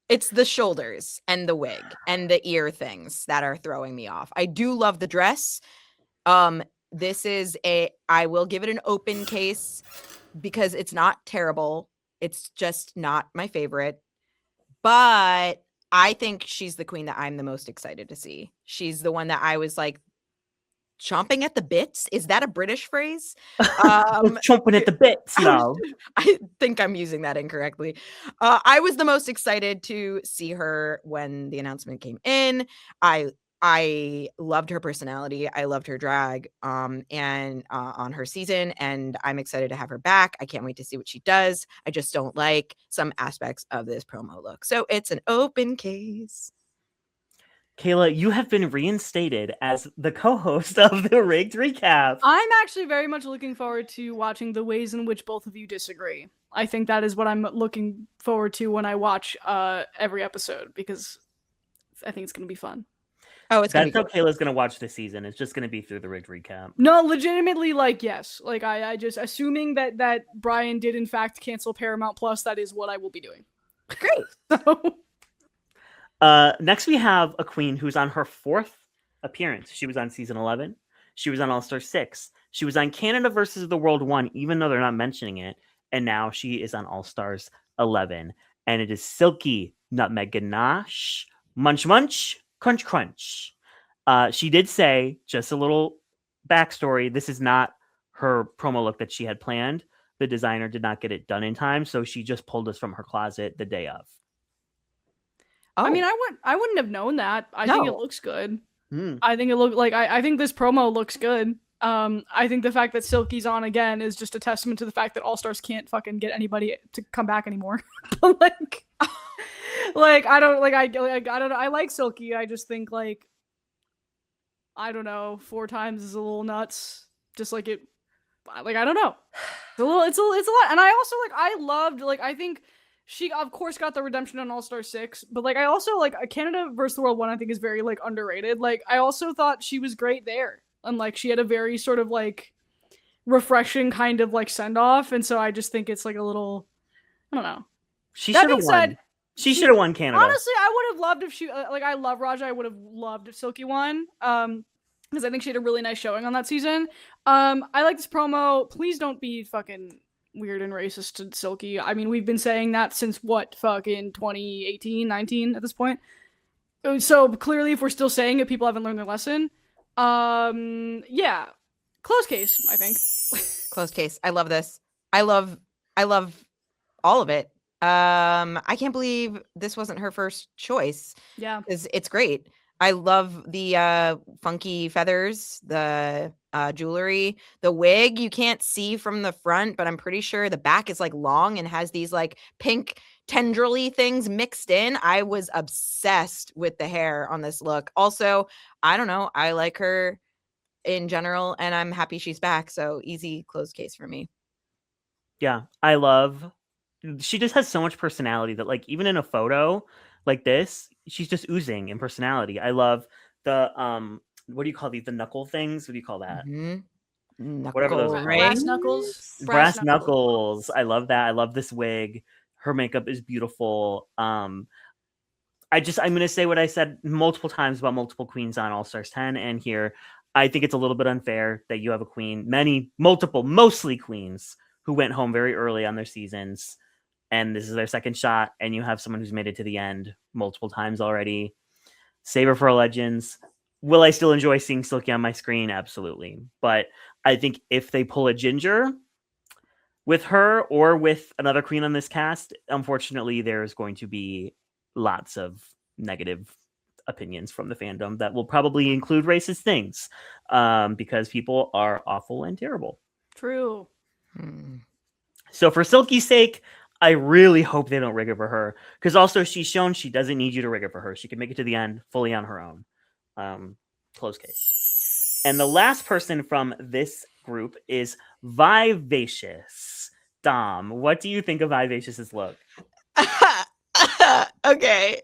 It's the shoulders and the wig and the ear things that are throwing me off. I do love the dress. This is I will give it an open case because it's not terrible. It's just not my favorite. But I think she's the queen that I'm the most excited to see. She's the one that I was like chomping at the bits. Is that a British phrase? Chomping at the bits. No, I think I'm using that incorrectly. I was the most excited to see her when the announcement came in. I I loved her personality. I loved her drag, and on her season, and I'm excited to have her back. I can't wait to see what she does. I just don't like some aspects of this promo look. So it's an open case. Kayla, you have been reinstated as the co-host of the Rigged Recap. I'm actually very much looking forward to watching the ways in which both of you disagree. I think that is what I'm looking forward to when I watch every episode, because I think it's going to be fun. Oh, it's That's how Kayla's going to watch this season. It's just going to be through the Rigged Recap. No, legitimately, like, yes. Like, I just, assuming that Brian did in fact cancel Paramount Plus, that is what I will be doing. Great. So... Next, we have a queen who's on her 4th appearance. She was on season 11. She was on All Star 6. She was on Canada versus the World 1, even though they're not mentioning it. And now she is on All Stars 11. And it is Silky Nutmeg Ganache, Munch Munch, Crunch Crunch. She did say, just a little backstory, this is not her promo look that she had planned. The designer did not get it done in time, so she just pulled us from her closet the day of. Oh. I mean, I wouldn't have known that. I think it looks good. I think it look like I think this promo looks good. I think the fact that Silky's on again is just a testament to the fact that All Stars can't fucking get anybody to come back anymore. like I don't know. I like Silky. I just think like, I don't know, 4 times is a little nuts. Just like it, like, I don't know. It's a lot. And I also I loved, I think she of course got the redemption on All Star 6, but I also Canada versus the World 1 I think is very underrated. I also thought she was great there. And she had a very sort of refreshing kind of send off, and so I just think it's a little, I don't know. She should have won. She should have won Canada. Honestly, I would have loved if she I love Raja. I would have loved if Silky won. Because I think she had a really nice showing on that season. I like this promo. Please don't be fucking weird and racist to Silky. I mean, we've been saying that since fucking 2018, 19 at this point. So clearly, if we're still saying it, people haven't learned their lesson. Yeah, close case, I think. Close case. I love this. I love all of it. I can't believe this wasn't her first choice. Yeah, because it's great. I love the funky feathers, the jewelry, the wig. You can't see from the front, but I'm pretty sure the back is long and has these pink tendrily things mixed in. I was obsessed with the hair on this look. Also, I don't know, I like her in general, and I'm happy she's back. So easy closed case for me. Yeah, she just has so much personality that even in a photo like this, she's just oozing in personality. I love the what do you call these? The knuckle things? What do you call that? Mm-hmm. Whatever those are. Brass knuckles. Brass knuckles. I love that. I love this wig. Her makeup is beautiful. I'm gonna say what I said multiple times about multiple queens on All Stars 10 and here. I think it's a little bit unfair that you have a queen, mostly queens who went home very early on their seasons, and this is their second shot, and you have someone who's made it to the end multiple times already. Save her for Legends. Will I still enjoy seeing Silky on my screen? Absolutely. But I think if they pull a Ginger with her or with another queen on this cast, unfortunately, there's going to be lots of negative opinions from the fandom that will probably include racist things because people are awful and terrible. True. So for Silky's sake, I really hope they don't rig it for her, because also she's shown she doesn't need you to rig it for her. She can make it to the end fully on her own. Close case. And the last person from this group is Vivacious. Dom, what do you think of Vivacious's look? Okay,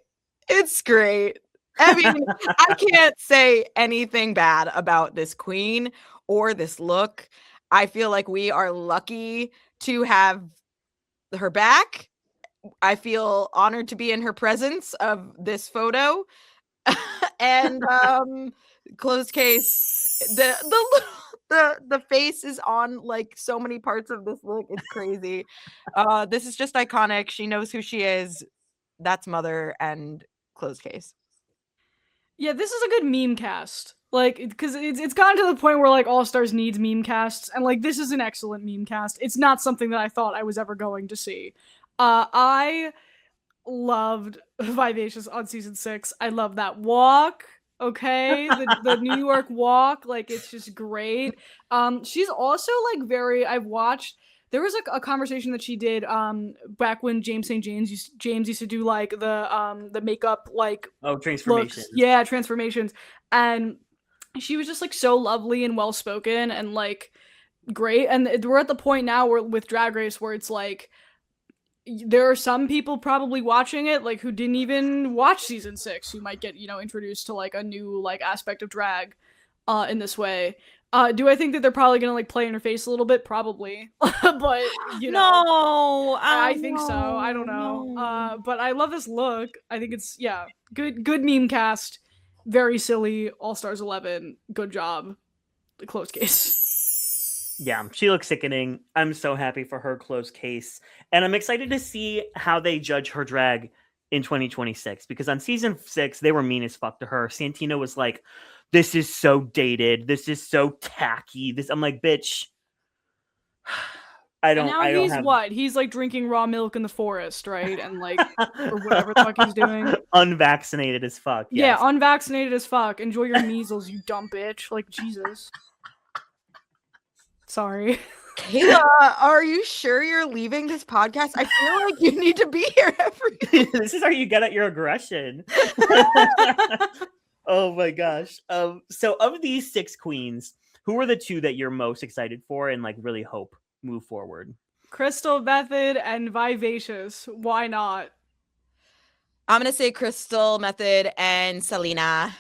it's great. I mean, I can't say anything bad about this queen or this look. I feel like we are lucky to have her back. I feel honored to be in her presence of this photo. And closed case, the face is on so many parts of this look. It's crazy. This is just iconic. She knows who she is. That's Mother. And closed case. Yeah, this is a good meme cast. Because it's gotten to the point where All Stars needs meme casts, and this is an excellent meme cast. It's not something that I thought I was ever going to see. I loved Vivacious on season 6. I love that walk. Okay, the New York walk, like it's just great. She's also like very. I've watched. There was a conversation that she did back when James St. James used to do like the makeup like transformations. Yeah, transformations, and she was just like so lovely and well spoken and like great. And we're at the point now where with Drag Race where it's like there are some people probably watching it like who didn't even watch season 6 who might get introduced to like a new like aspect of drag in this way. Do I think that they're probably gonna like play in her face a little bit? Probably. But No, I think so. I don't know. no. But I love this look. I think it's good meme cast. Very silly. All Stars 11. Good job. Closed case. Yeah, she looks sickening. I'm so happy for her closed case. And I'm excited to see how they judge her drag in 2026. Because on season 6, they were mean as fuck to her. Santino was like, this is so dated. This is so tacky. I'm like, bitch. He's like drinking raw milk in the forest, right? And like, or whatever the fuck he's doing. Unvaccinated as fuck. Yes. Yeah, unvaccinated as fuck. Enjoy your measles, you dumb bitch. Like, Jesus. Sorry. Kayla, are you sure you're leaving this podcast? I feel like you need to be here every This is how you get at your aggression. Oh my gosh. So of these 6 queens, who are the 2 that you're most excited for and like really hope move forward? Crystal Method and Vivacious. Why not? I'm gonna say Crystal Method and Selena.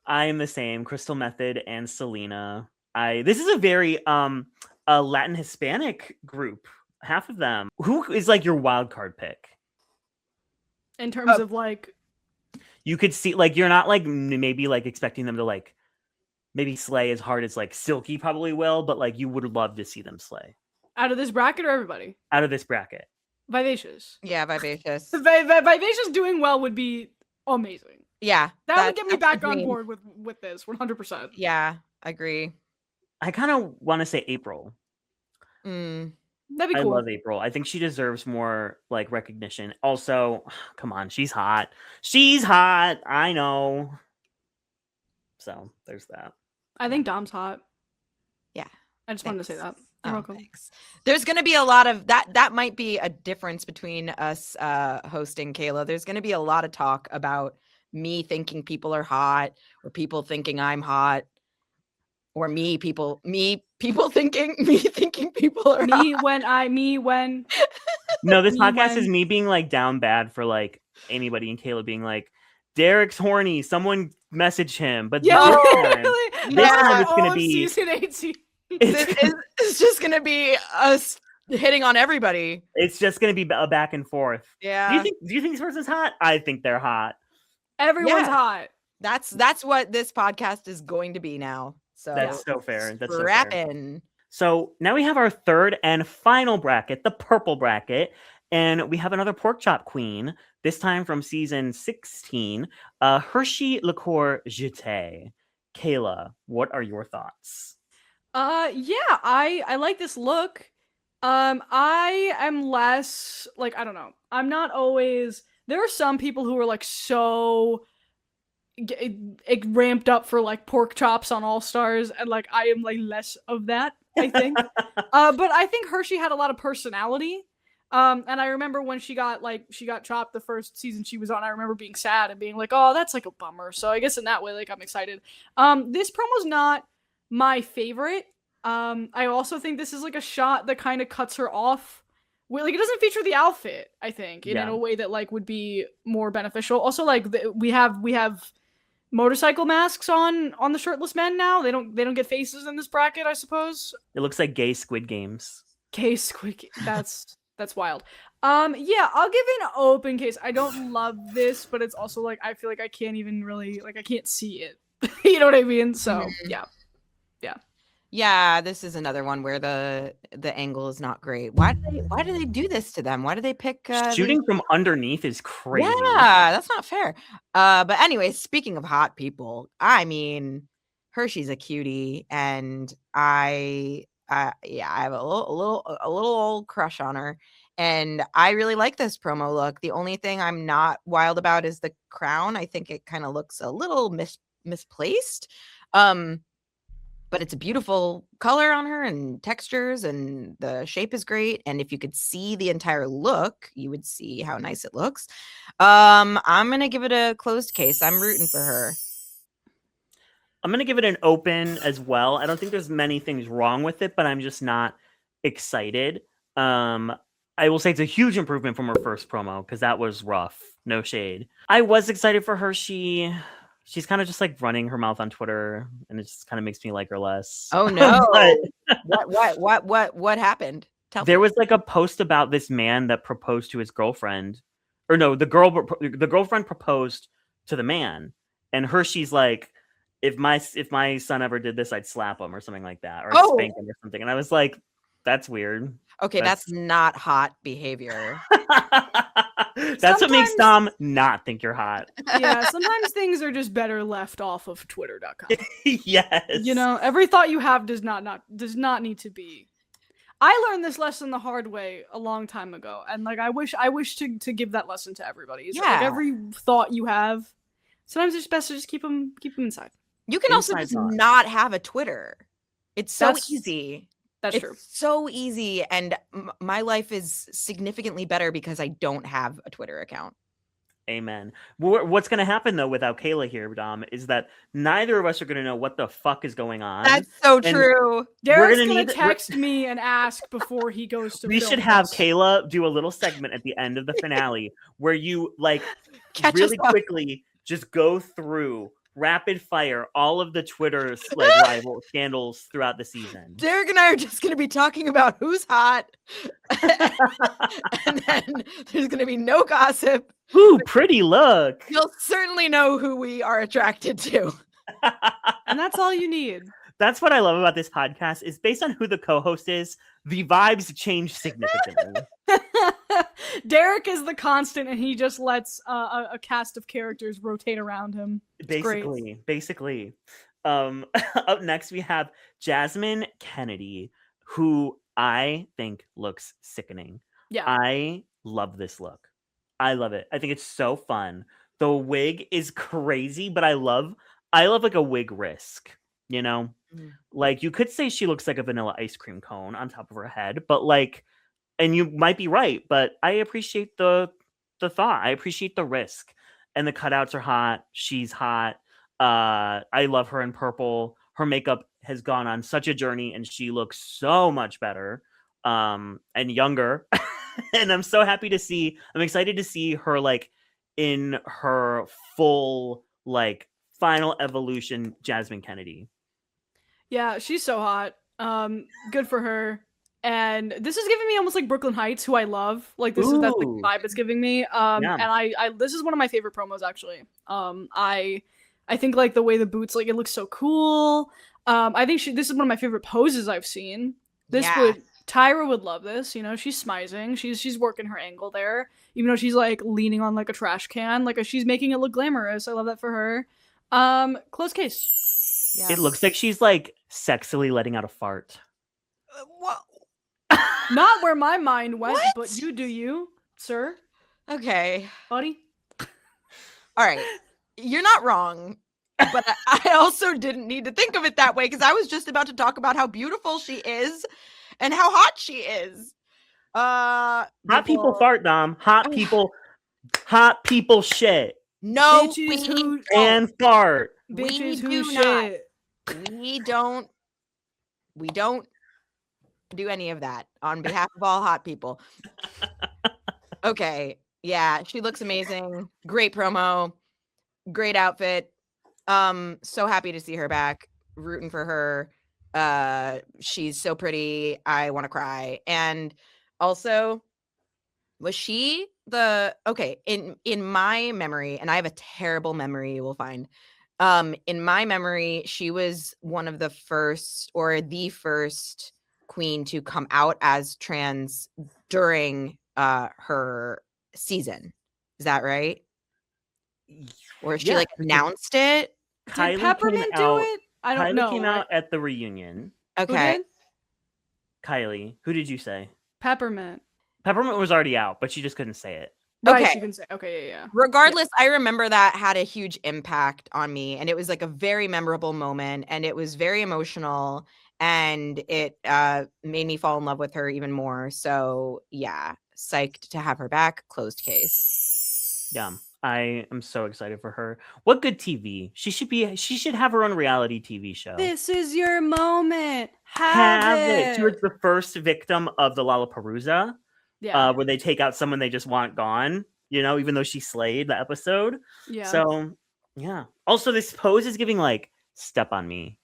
I am the same. Crystal Method and Selena. This is a very a Latin Hispanic group. Half of them. Who is like your wild card pick? In terms of like, you could see like you're not like maybe like expecting them to like maybe slay as hard as like Silky probably will, but like you would love to see them slay. Out of this bracket or everybody? Out of this bracket. Vivacious. Yeah, Vivacious. Vivacious doing well would be amazing. Yeah. That would get me back on board with this 100%. Yeah, agree. I kind of want to say April. Mm. That'd be cool. I love April. I think she deserves more like recognition. Also, come on, she's hot. She's hot. I know. So there's that. I think Dom's hot. Yeah. I just wanted to say that. You're welcome. Thanks. There's going to be a lot of that. That might be a difference between us hosting Kayla. There's going to be a lot of talk about me thinking people are hot or people thinking I'm hot. Or people thinking people are when. No, this podcast is me being like down bad for like anybody and Kayla being like, Derek's horny. Someone message him. But this time it's gonna be season 8. It's just gonna be us hitting on everybody. It's just gonna be a back and forth. Yeah. Do you think this person's hot? I think they're hot. Everyone's hot. That's what this podcast is going to be now. So that's so fair. That's so fair. So now we have our third and final bracket, the purple bracket, and we have another pork chop queen. This time from season 16, Hershey Liqueur Jeté. Kayla, what are your thoughts? I like this look. I am less like, I don't know. I'm not always. There are some people who are like so ramped up for like pork chops on All Stars, and like I am like less of that, I think. But I think Hershey had a lot of personality. And I remember when she got chopped the first season she was on, I remember being sad and being like, oh, that's like a bummer. So I guess in that way, like I'm excited. This promo's not my favorite. I also think this is like a shot that kind of cuts her off. Like it doesn't feature the outfit, I think, in a way that like would be more beneficial. Also, like we have motorcycle masks on the shirtless men now. They don't get faces in this bracket, I suppose. It looks like gay Squid Games. Gay Squid Games. That's wild. Yeah, I'll give it an open case. I don't love this, but it's also like I feel like I can't even really like I can't see it. You know what I mean? So yeah. This is another one where the angle is not great. Why do they do this to them? Why do they pick shooting from underneath is crazy? Yeah, that's not fair. But anyway, speaking of hot people, I mean, Hershey's a cutie, and I have a little old crush on her. And I really like this promo look. The only thing I'm not wild about is the crown. I think it kind of looks a little misplaced. But it's a beautiful color on her and textures, and the shape is great. And if you could see the entire look, you would see how nice it looks. I'm going to give it a closed case. I'm rooting for her. I'm going to give it an open as well. I don't think there's many things wrong with it, but I'm just not excited. I will say it's a huge improvement from her first promo because that was rough. No shade. I was excited for her. She's kind of just like running her mouth on Twitter, and it just kind of makes me like her less. Oh no! What happened? There was like a post about this man that proposed to his girlfriend, or no, the girlfriend proposed to the man, and she's like, if my son ever did this, I'd slap him or something like that, or spank him or something. And I was like, that's weird. Okay, that's not hot behavior. That's what makes Dom not think you're hot. Yeah, sometimes things are just better left off of Twitter.com. Yes. You know, every thought you have does not need to be. I learned this lesson the hard way a long time ago, and like I wish to give that lesson to everybody. Yeah. Like every thought you have, sometimes it's best to just keep them inside. You can also just not have a Twitter. It's so easy. That's true. So easy, and my life is significantly better because I don't have a Twitter account. Amen. What's going to happen though without Kayla here, Dom, is that neither of us are going to know what the fuck is going on. That's so true. Derek's going to text me and ask before he goes to. We should have Kayla do a little segment at the end of the finale where you like really quickly just go through rapid fire all of the Twitter rival scandals throughout the season. Derek and I are just going to be talking about who's hot, and then there's going to be no gossip. Ooh, pretty look. You'll certainly know who we are attracted to. And that's all you need. That's what I love about this podcast is based on who the co-host is, the vibes change significantly. Derek is the constant, and he just lets a cast of characters rotate around him. It's basically. Up next, we have Jasmine Kennedy, who I think looks sickening. Yeah. I love this look. I love it. I think it's so fun. The wig is crazy, but I love like a wig risk, you know? Like you could say she looks like a vanilla ice cream cone on top of her head, but like, and you might be right, but I appreciate the thought. I appreciate the risk. And the cutouts are hot. She's hot. I love her in purple. Her makeup has gone on such a journey and she looks so much better and younger. And I'm excited to see her like in her full like final evolution Jasmine Kennedy. Yeah, she's so hot. Good for her. And this is giving me almost like Brooklyn Heights, who I love. Like that's the vibe it's giving me. And I this is one of my favorite promos actually. I think like the way the boots, like it looks so cool. I think this is one of my favorite poses I've seen. Tyra would love this, you know, she's smizing. She's working her angle there. Even though she's like leaning on like a trash can. Like she's making it look glamorous. I love that for her. Closed case. Yeah. It looks like she's like sexily letting out a fart. Not where my mind went, but you do you, sir. Okay. Buddy. All right. You're not wrong. But I also didn't need to think of it that way because I was just about to talk about how beautiful she is and how hot she is. Hot people fart, Dom. Hot people shit. No, bitches who and fart. Bitches who shit. We don't do any of that on behalf of all hot people. Okay. Yeah, she looks amazing. Great promo. Great outfit. So happy to see her back. Rooting for her. She's so pretty. I want to cry. And also, was she in my memory, and I have a terrible memory, you will find. In my memory, she was one of the first or the first queen to come out as trans during her season. Is that right? Or she like announced it? Did Peppermint do it? I don't know. Kylie came out at the reunion. Okay. Kylie. Who did you say? Peppermint. Peppermint was already out, but she just couldn't say it. Right, Okay. she can say, okay, yeah. Regardless, I remember that had a huge impact on me, and it was like a very memorable moment, and it was very emotional, and it made me fall in love with her even more. So yeah, psyched to have her back. Closed case. Yeah, I am so excited for her. What good TV. She should have her own reality TV show. This is your moment. Have it. She was the first victim of the Lollapalooza, Yeah. where they take out someone they just want gone, even though she slayed the episode. Yeah. So, yeah. Also, this pose is giving, like, step on me.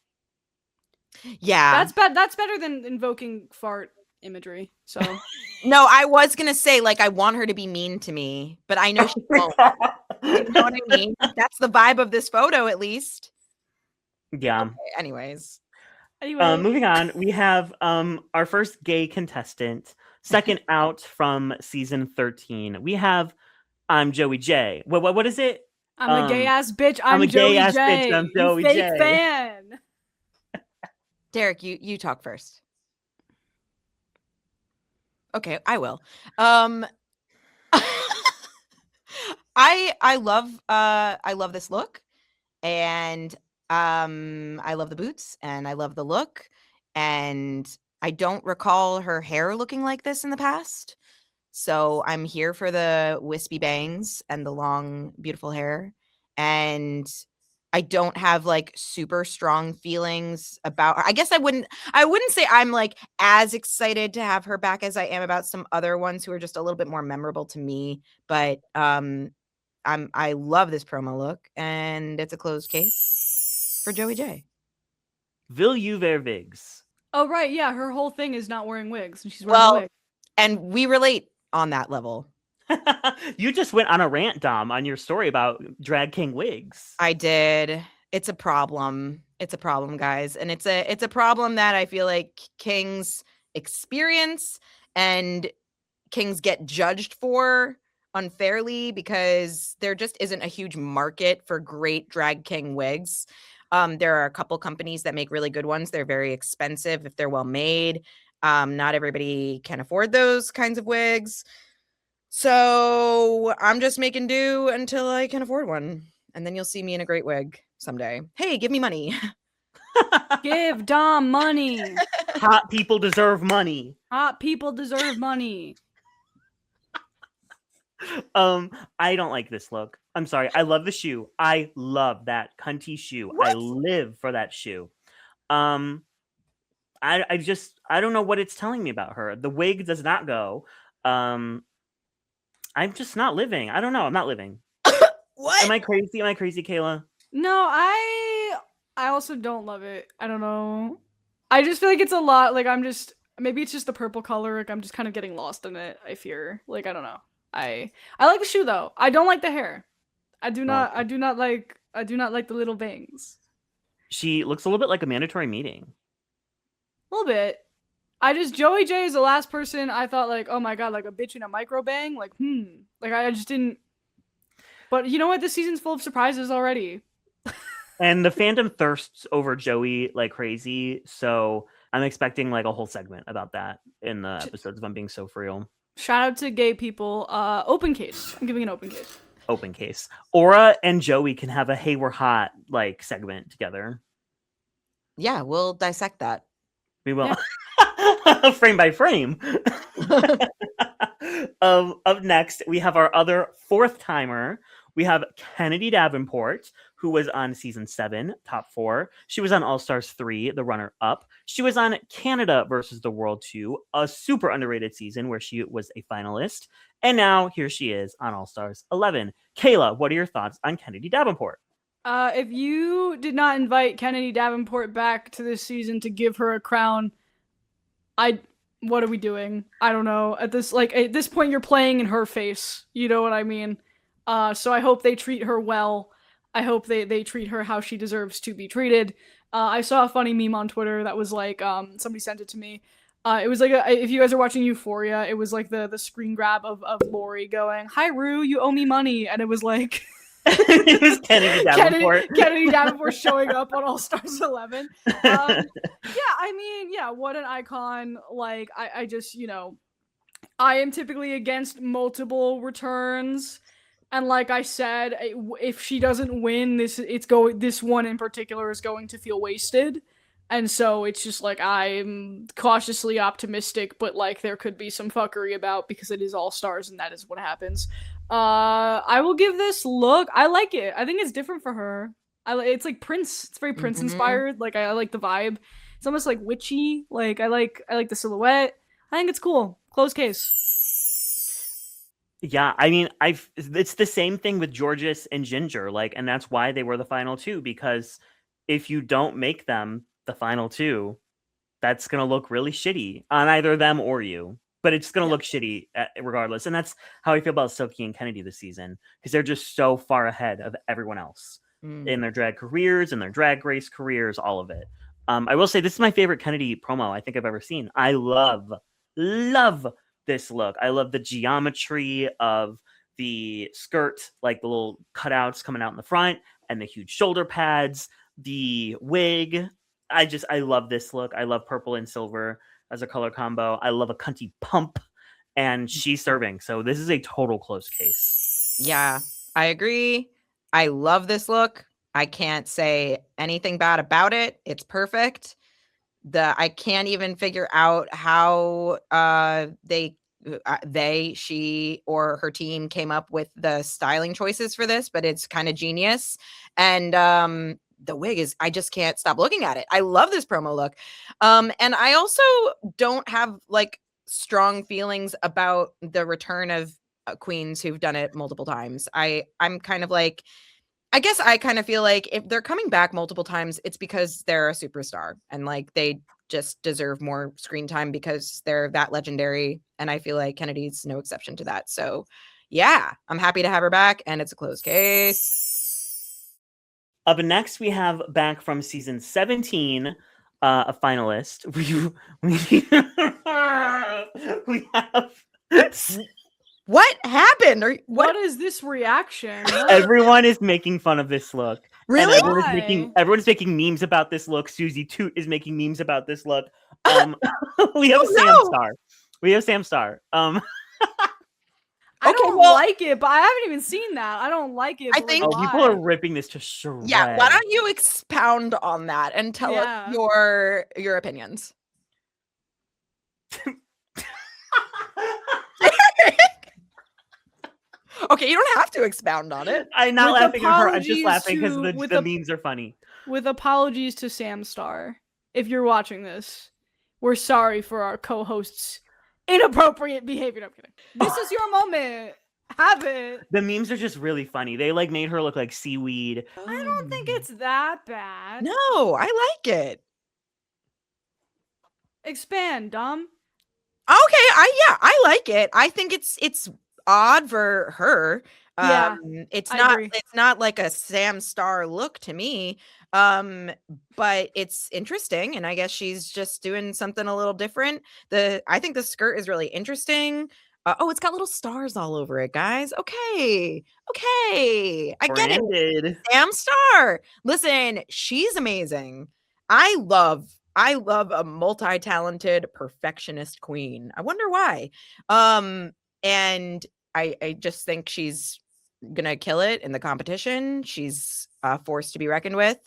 Yeah. That's better than invoking fart imagery. So No, I was gonna say, like, I want her to be mean to me, but I know she won't. You know what I mean? That's the vibe of this photo, at least. Yeah. Okay, anyways. anyway, Moving on, we have our first gay contestant, second out from season 13. We have I'm Joey J. What is it? I'm a gay ass bitch. I'm a Joey gay ass J. bitch, I'm Joey you fake J. fan. Derek, you talk first. Okay, I will. I love this look, and I love the boots, and I love the look, and I don't recall her hair looking like this in the past. So I'm here for the wispy bangs and the long, beautiful hair. And I don't have like super strong feelings about her. I guess I wouldn't say I'm like as excited to have her back as I am about some other ones who are just a little bit more memorable to me. But I love this promo look, and it's a closed case for Joey J. Will you wear wigs? Oh right, yeah. Her whole thing is not wearing wigs, and she's wearing a wig. And we relate on that level. You just went on a rant, Dom, on your story about drag king wigs. I did. It's a problem. It's a problem, guys. And it's a problem that I feel like kings experience and kings get judged for unfairly because there just isn't a huge market for great drag king wigs. There are a couple companies that make really good ones. They're very expensive if they're well made. Not everybody can afford those kinds of wigs. So I'm just making do until I can afford one. And then you'll see me in a great wig someday. Hey, give me money. Give Dom money. Hot people deserve money. Hot people deserve money. I don't like this look. I'm sorry. I love the shoe. I love that cunty shoe. What? I live for that shoe. I don't know what it's telling me about her. The wig does not go. I'm just not living. I don't know. I'm not living. What? Am I crazy? Am I crazy, Kayla? No, I also don't love it. I don't know. I just feel like it's a lot. Like maybe it's just the purple color. Like I'm just kind of getting lost in it. I fear. Like I don't know. I like the shoe though. I don't like the hair. I do not like the little bangs. She looks a little bit like a mandatory meeting. A little bit. Joey J is the last person I thought like, oh my god, like a bitch in a micro bang. Like, like I just didn't. But you know what? This season's full of surprises already. And the fandom thirsts over Joey like crazy. So I'm expecting like a whole segment about that in the episodes if I'm being so for real. Shout out to gay people. Open case. I'm giving an open case. Open case. Aura and Joey can have a hey we're hot like segment together. Yeah, we'll dissect that. We will. Yeah. Frame by frame. Up next, we have our other fourth timer. We have Kennedy Davenport, who was on season 7, top 4. She was on All Stars 3, the runner-up. She was on Canada versus the World 2, a super underrated season where she was a finalist. And now here she is on All Stars 11. Kayla, what are your thoughts on Kennedy Davenport? If you did not invite Kennedy Davenport back to this season to give her a crown, what are we doing? I don't know. At this point, you're playing in her face. You know what I mean? So I hope they treat her well. I hope they treat her how she deserves to be treated. I saw a funny meme on Twitter that was like, somebody sent it to me. It was like, if you guys are watching Euphoria, it was like the screen grab of Lori going, "Hi Rue, you owe me money," and it was like. It was Kennedy Davenport. Kennedy Davenport showing up on All Stars 11. Yeah, I mean, yeah, what an icon. Like, I just, I am typically against multiple returns. And like I said, if she doesn't win, this one in particular is going to feel wasted. And so it's just like I'm cautiously optimistic, but like there could be some fuckery about because it is All Stars and that is what happens. I will give this look. I like it. I think it's different for her. It's like Prince. It's very Prince inspired. Like I like the vibe. It's almost like witchy. Like I like the silhouette. I think it's cool. Closed case. Yeah, I mean, it's the same thing with Georges and Ginger, like, and that's why they were the final two, because if you don't make them the final two, that's gonna look really shitty on either them or you. But it's gonna look shitty regardless, and that's how I feel about Silky and Kennedy this season, because they're just so far ahead of everyone else in their drag careers, in their drag race careers, all of it. I will say this is my favorite Kennedy promo I think I've ever seen. I love this look. I love the geometry of the skirt, like the little cutouts coming out in the front and the huge shoulder pads, the wig. I love this look. I love purple and silver as a color combo. I love a cunty pump, and she's serving. So this is a total close case. Yeah, I agree. I love this look. I can't say anything bad about it. It's perfect. I can't even figure out how she, or her team came up with the styling choices for this, but it's kind of genius. And the wig is, I just can't stop looking at it. I love this promo look. And I also don't have like strong feelings about the return of queens who've done it multiple times. I'm kind of like, I guess I kind of feel like if they're coming back multiple times, it's because they're a superstar and like they just deserve more screen time because they're that legendary. And I feel like Kennedy's no exception to that. So yeah, I'm happy to have her back, and it's a closed case. Up next, we have back from season 17, a finalist. We have What happened? Or what is this reaction? Everyone is making fun of this look. Really? Everyone is making memes about this look. Susie Toot is making memes about this look. We have Sam Star. We have Sam Star. I don't like it, but I haven't even seen that. I don't like it. I think people are ripping this to shreds. Yeah, why don't you expound on that and tell us your opinions? Okay, you don't have to expound on it. I'm not laughing at her. I'm just laughing because the memes are funny. With apologies to Sam Star, if you're watching this, we're sorry for our co-hosts' inappropriate behavior. No, I'm kidding. This is your moment. Have it. The memes are just really funny. They like made her look like seaweed. I don't think it's that bad. No, I like it. Expand, Dom. Okay, I like it. I think it's odd for her. It's not like a Sam Star look to me. But it's interesting, and I guess she's just doing something a little different. I think the skirt is really interesting. It's got little stars all over it, guys. Okay, I get it. Sam Star. Listen, she's amazing. I love a multi-talented perfectionist queen. I wonder why. And I just think she's gonna kill it in the competition. She's a force to be reckoned with.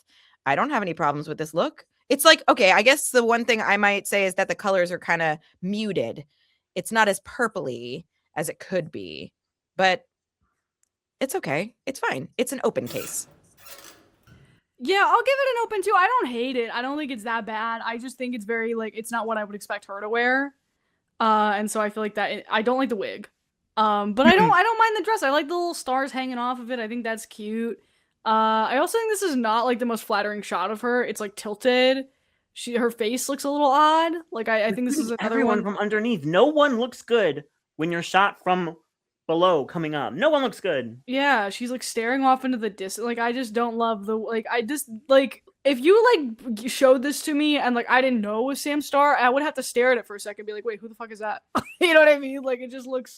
I don't have any problems with this look. It's like, okay, I guess the one thing I might say is that the colors are kind of muted. It's not as purpley as it could be, but it's okay. It's fine. It's an open case. Yeah, I'll give it an open too. I don't hate it. I don't think it's that bad. I just think it's very like, it's not what I would expect her to wear. And so I feel like that I don't like the wig. But I don't mind the dress. I like the little stars hanging off of it. I think that's cute. I also think this is not like the most flattering shot of her. It's like tilted. Her face looks a little odd. Like I think this is another everyone from underneath. No one looks good when you're shot from below coming up. No one looks good. Yeah, she's like staring off into the distance. Like I just don't love the if you like showed this to me and like I didn't know it was Sam Star, I would have to stare at it for a second and be like, wait, who the fuck is that? You know what I mean? Like it doesn't look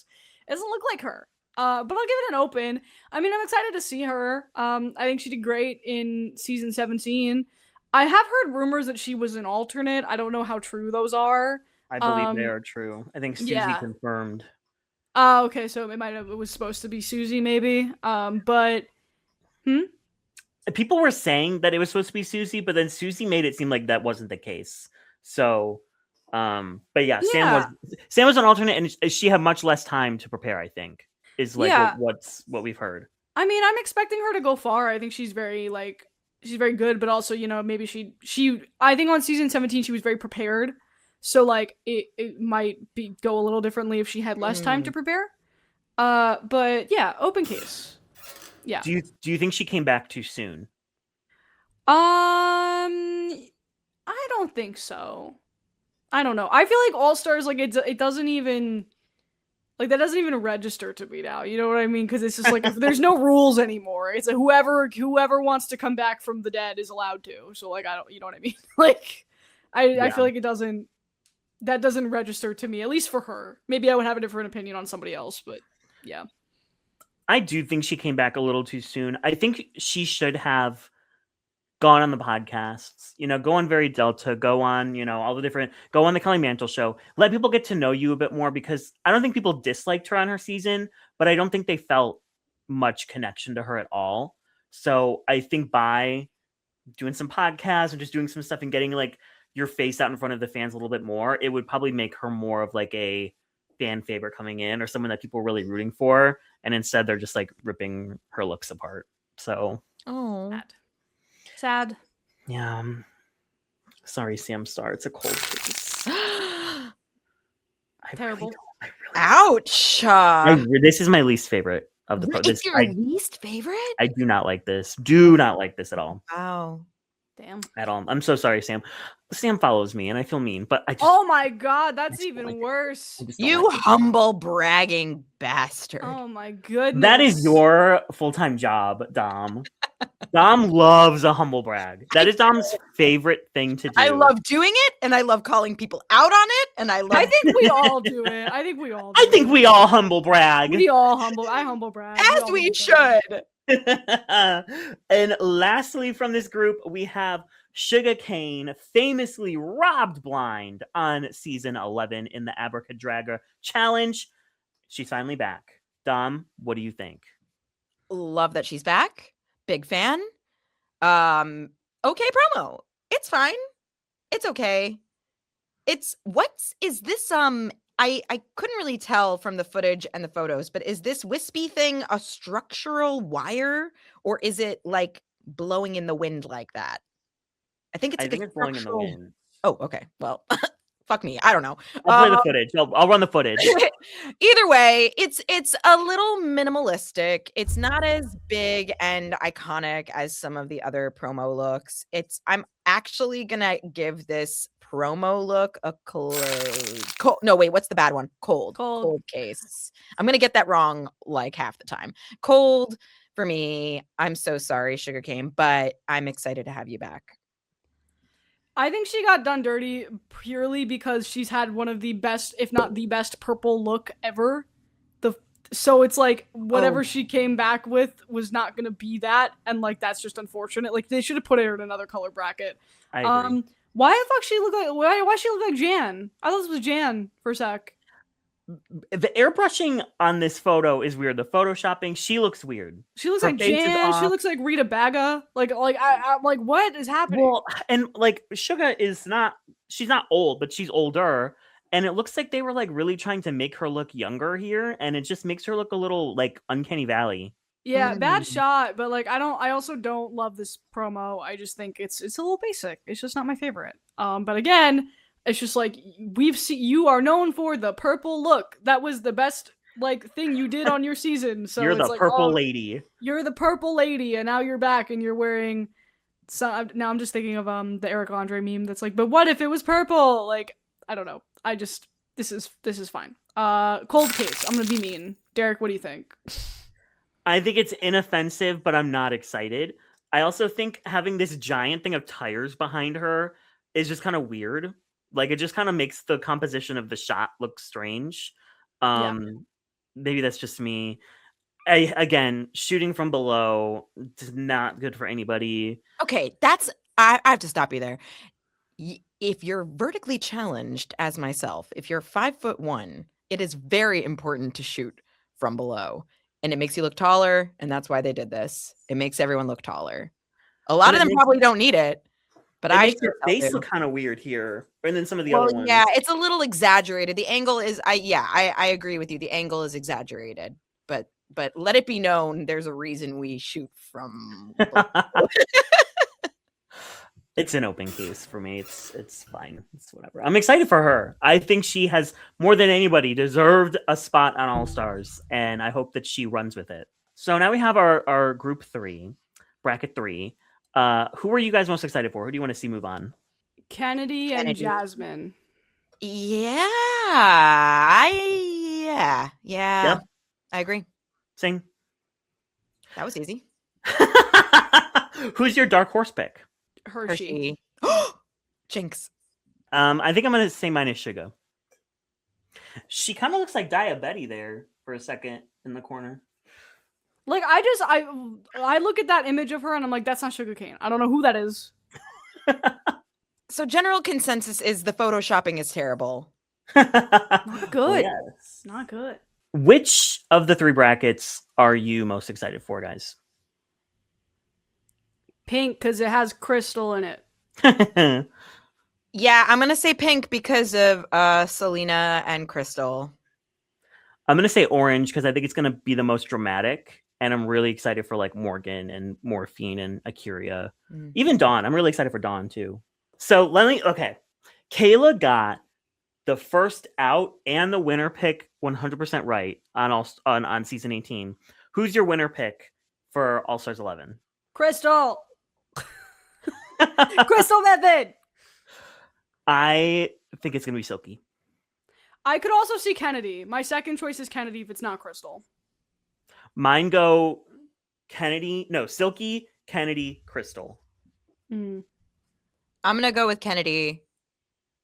like her. But I'll give it an open. I mean, I'm excited to see her. I think she did great in season 17. I have heard rumors that she was an alternate. I don't know how true those are. I believe they are true. I think Susie yeah. confirmed. Okay, so it was supposed to be Susie, maybe. But People were saying that it was supposed to be Susie, but then Susie made it seem like that wasn't the case. So, but yeah, Sam was an alternate, and she had much less time to prepare. I think is like what we've heard. I mean, I'm expecting her to go far. I think she's very good, but also, maybe I think on season 17 she was very prepared. So like it might go a little differently if she had less time to prepare. But yeah, open case. Yeah. Do you think she came back too soon? I don't think so. I don't know. I feel like All Stars, like it doesn't even, like, that doesn't even register to me now. You know what I mean? Because it's just like, if there's no rules anymore. It's like whoever wants to come back from the dead is allowed to. So like, I don't, you know what I mean? Like, I feel like that doesn't register to me, at least for her. Maybe I would have a different opinion on somebody else, but yeah. I do think she came back a little too soon. I think she should have gone on the podcasts, go on Very Delta, go on, go on the Kelly Mantle show, let people get to know you a bit more, because I don't think people disliked her on her season, but I don't think they felt much connection to her at all. So I think by doing some podcasts and just doing some stuff and getting like your face out in front of the fans a little bit more, it would probably make her more of like a fan favorite coming in, or someone that people are really rooting for. And instead they're just like ripping her looks apart. So sad. Yeah. Sorry, Sam Star. It's a cold case. Terrible. Ouch. This is my least favorite of the What is your least favorite? I do not like this. Do not like this at all. Wow. Damn. At all. I'm so sorry, Sam. Sam follows me and I feel mean, but I just... Oh my god, that's even worse. You humble bragging bastard. Oh my goodness. That is your full-time job, Dom. Dom loves a humble brag. That is Dom's favorite thing to do. I love doing it, and I love calling people out on it, and I think we all do it. I think we all humble brag. I humble brag. As we should. And lastly from this group, we have Sugar Cane, famously robbed blind on season 11 in the Abracadabra Challenge. She's finally back. Dom, what do you think? Love that she's back. Big fan. Okay promo. It's fine. It's okay. Is this I couldn't really tell from the footage and the photos, but is this wispy thing a structural wire, or is it like blowing in the wind like that? I think it's blowing in the wind. Oh, okay. Well, fuck me. I don't know. I'll play the footage. I'll run the footage. Either way, it's a little minimalistic. It's not as big and iconic as some of the other promo looks. I'm actually gonna give this promo look a cold. No, wait, what's the bad one? Cold case. I'm gonna get that wrong like half the time. Cold for me. I'm so sorry, Sugarcane, but I'm excited to have you back. I think she got done dirty purely because she's had one of the best, if not the best, purple look ever. So it's like whatever she came back with was not gonna be that, and like that's just unfortunate. Like they should have put her in another color bracket. I agree. Why the fuck she look like? Why she look like Jan? I thought this was Jan for a sec. The airbrushing on this photo is weird. The photoshopping, she looks weird. She looks like Jan. She looks like Rita Baga. I'm like, what is happening? Well, and like Suga she's not old, but she's older. And it looks like they were like really trying to make her look younger here. And it just makes her look a little like Uncanny Valley. Yeah, bad shot. But like, I also don't love this promo. I just think it's a little basic. It's just not my favorite. But again, it's just like you are known for the purple look. That was the best like thing you did on your season. So you're it's the like, purple lady. You're the purple lady, and now you're back and you're wearing. So now I'm just thinking of the Eric Andre meme that's like, but what if it was purple? Like, I don't know. This is fine. Cold case. I'm gonna be mean. Derek, what do you think? I think it's inoffensive, but I'm not excited. I also think having this giant thing of tires behind her is just kind of weird. Like, it just kind of makes the composition of the shot look strange. Maybe that's just me. Again, shooting from below is not good for anybody. Okay, I have to stop you there. if you're vertically challenged as myself, if you're 5'1", it is very important to shoot from below. And it makes you look taller, and that's why they did this. It makes everyone look taller. A lot But of them probably don't need it, but it I makes your sure as hell face do. look kind of weird here, and then some of the Well, other ones. yeah, it's a little exaggerated. The angle is, I agree with you. The angle is exaggerated, but let it be known, there's a reason we shoot from below. It's an open case for me. It's fine. It's whatever. I'm excited for her. I think she has more than anybody deserved a spot on All Stars, and I hope that she runs with it. So now we have our group 3, bracket 3. Who are you guys most excited for? Who do you want to see move on? Kennedy and Jasmine. Yeah, Yep. I agree. Sing. That was easy. Who's your dark horse pick? Hershey. Jinx. I think I'm gonna say mine is Sugar. She kind of looks like Diabetes there for a second in the corner. Like I look at that image of her and I'm like, that's not Sugarcane. I don't know who that is. So general consensus is the photoshopping is terrible. Not good. Yes. Not good. Which of the 3 brackets are you most excited for, guys? Pink, because it has crystal in it. Yeah, I'm gonna say pink because of Selena and Crystal. I'm gonna say orange because I think it's gonna be the most dramatic, and I'm really excited for like Morgan and Morphine and Akira. Even Dawn. I'm really excited for Dawn too. So okay. Kayla got the first out and the winner pick 100% right on season 18. Who's your winner pick for All Stars 11? Crystal. Crystal Method. I think it's gonna be Silky. I could also see Kennedy. My second choice is Kennedy if it's not Crystal. Mine go Silky, Kennedy, Crystal. I'm gonna go with Kennedy.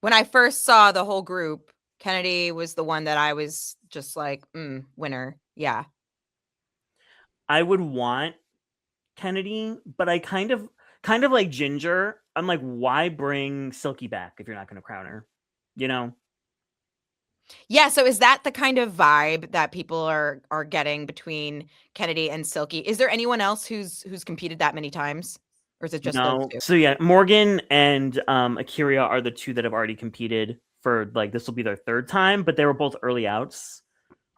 When I first saw the whole group, Kennedy was the one that I was just like, winner. Yeah. I would want Kennedy, but I kind of like Ginger. I'm like, why bring Silky back if you're not going to crown her? You know? Yeah. So is that the kind of vibe that people are getting between Kennedy and Silky? Is there anyone else who's competed that many times, or is it just those two? So yeah, Morgan and Akira are the 2 that have already competed for like this will be their 3rd time, but they were both early outs,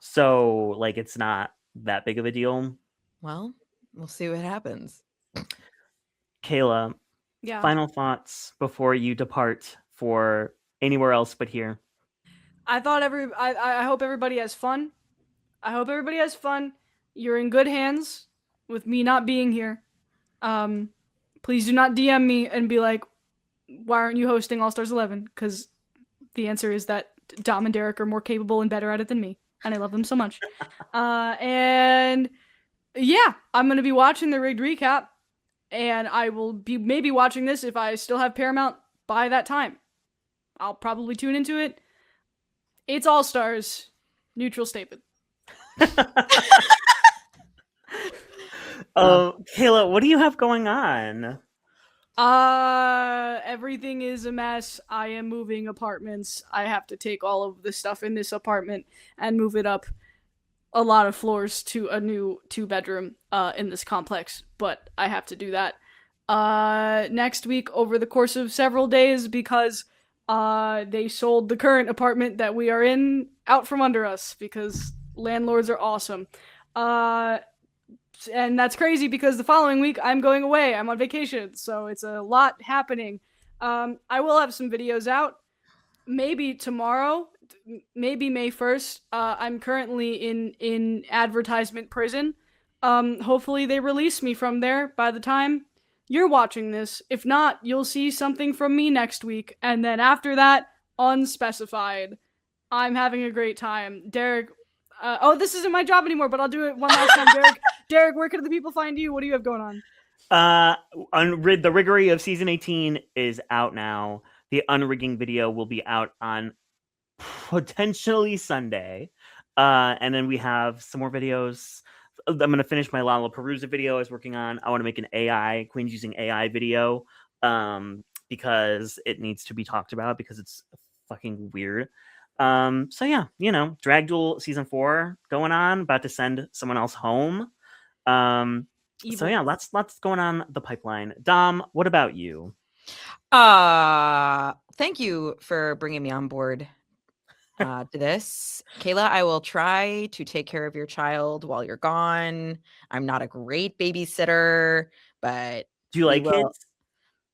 so like it's not that big of a deal. Well, we'll see what happens. Kayla, yeah. Final thoughts before you depart for anywhere else but here. I hope everybody has fun. I hope everybody has fun. You're in good hands with me not being here. Please do not DM me and be like, why aren't you hosting All Stars 11? Because the answer is that Dom and Derek are more capable and better at it than me. And I love them so much. And yeah, I'm going to be watching the rigged recap. And I will be maybe watching this if I still have Paramount by that time. I'll probably tune into it. It's All Stars. Neutral statement. Kayla, what do you have going on? Everything is a mess. I am moving apartments. I have to take all of the stuff in this apartment and move it up a lot of floors to a new 2-bedroom in this complex, but I have to do that next week over the course of several days because they sold the current apartment that we are in out from under us because landlords are awesome. And that's crazy because the following week I'm going away. I'm on vacation, so it's a lot happening. I will have some videos out maybe tomorrow, maybe May 1st. I'm currently in advertisement prison. Hopefully they release me from there by the time you're watching this. If not, you'll see something from me next week. And then after that, unspecified. I'm having a great time. Derek, this isn't my job anymore, but I'll do it one last time. Derek, where can the people find you? What do you have going on? The riggery of season 18 is out now. The unrigging video will be out on potentially Sunday. And then we have some more videos. I'm going to finish my Lollapalooza video I was working on. I want to make an AI, Queens using AI video. because it needs to be talked about because it's fucking weird. So yeah, Drag Duel season 4 going on, about to send someone else home. So Evil. yeah, lots going on the pipeline. Dom, what about you? Thank you for bringing me on board to this. Kayla, I will try to take care of your child while you're gone. I'm not a great babysitter, but Do you like kids?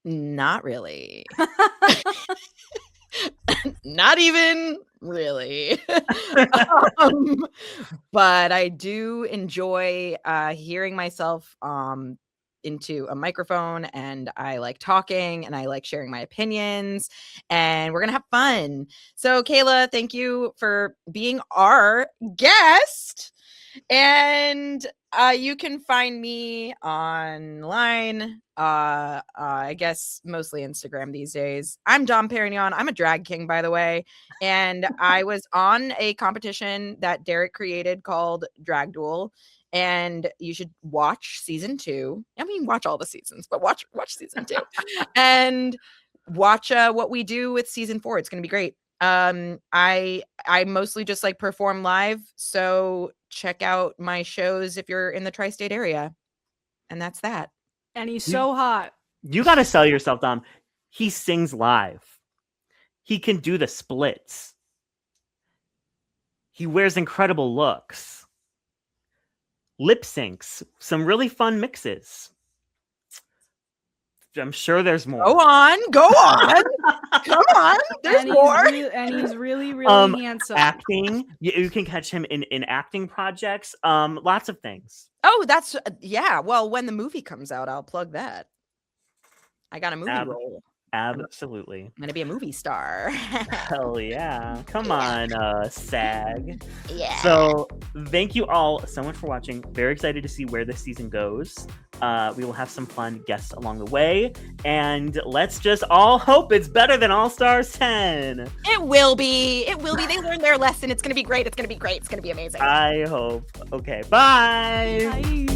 Not really. Not even really. But I do enjoy hearing myself into a microphone, and I like talking, and I like sharing my opinions, and we're gonna have fun. So Kayla, thank you for being our guest, and you can find me online, I guess mostly Instagram these days. I'm Dom Parinyon. I'm a drag king, by the way, and I was on a competition that Derek created called Drag Duel, and you should watch season 2. I mean, watch all the seasons, but watch season 2 and watch what we do with season 4. It's going to be great. I mostly just like perform live, so check out my shows if you're in the tri-state area. And that's that. And he's so hot. You got to sell yourself, Dom. He sings live. He can do the splits. He wears incredible looks. Lip syncs, some really fun mixes. I'm sure there's more. Go on. Come on. There's more. And he's really, really handsome. Acting. You can catch him in acting projects. Lots of things. Oh, that's yeah. Well, when the movie comes out, I'll plug that. I got a movie role. Absolutely. I'm gonna be a movie star. Hell yeah. Come on, SAG. Yeah. So thank you all so much for watching. Very excited to see where this season goes. We will have some fun guests along the way. And let's just all hope it's better than All Stars 10. It will be. They learned their lesson. It's gonna be great. It's gonna be amazing. I hope. Okay, bye. Bye.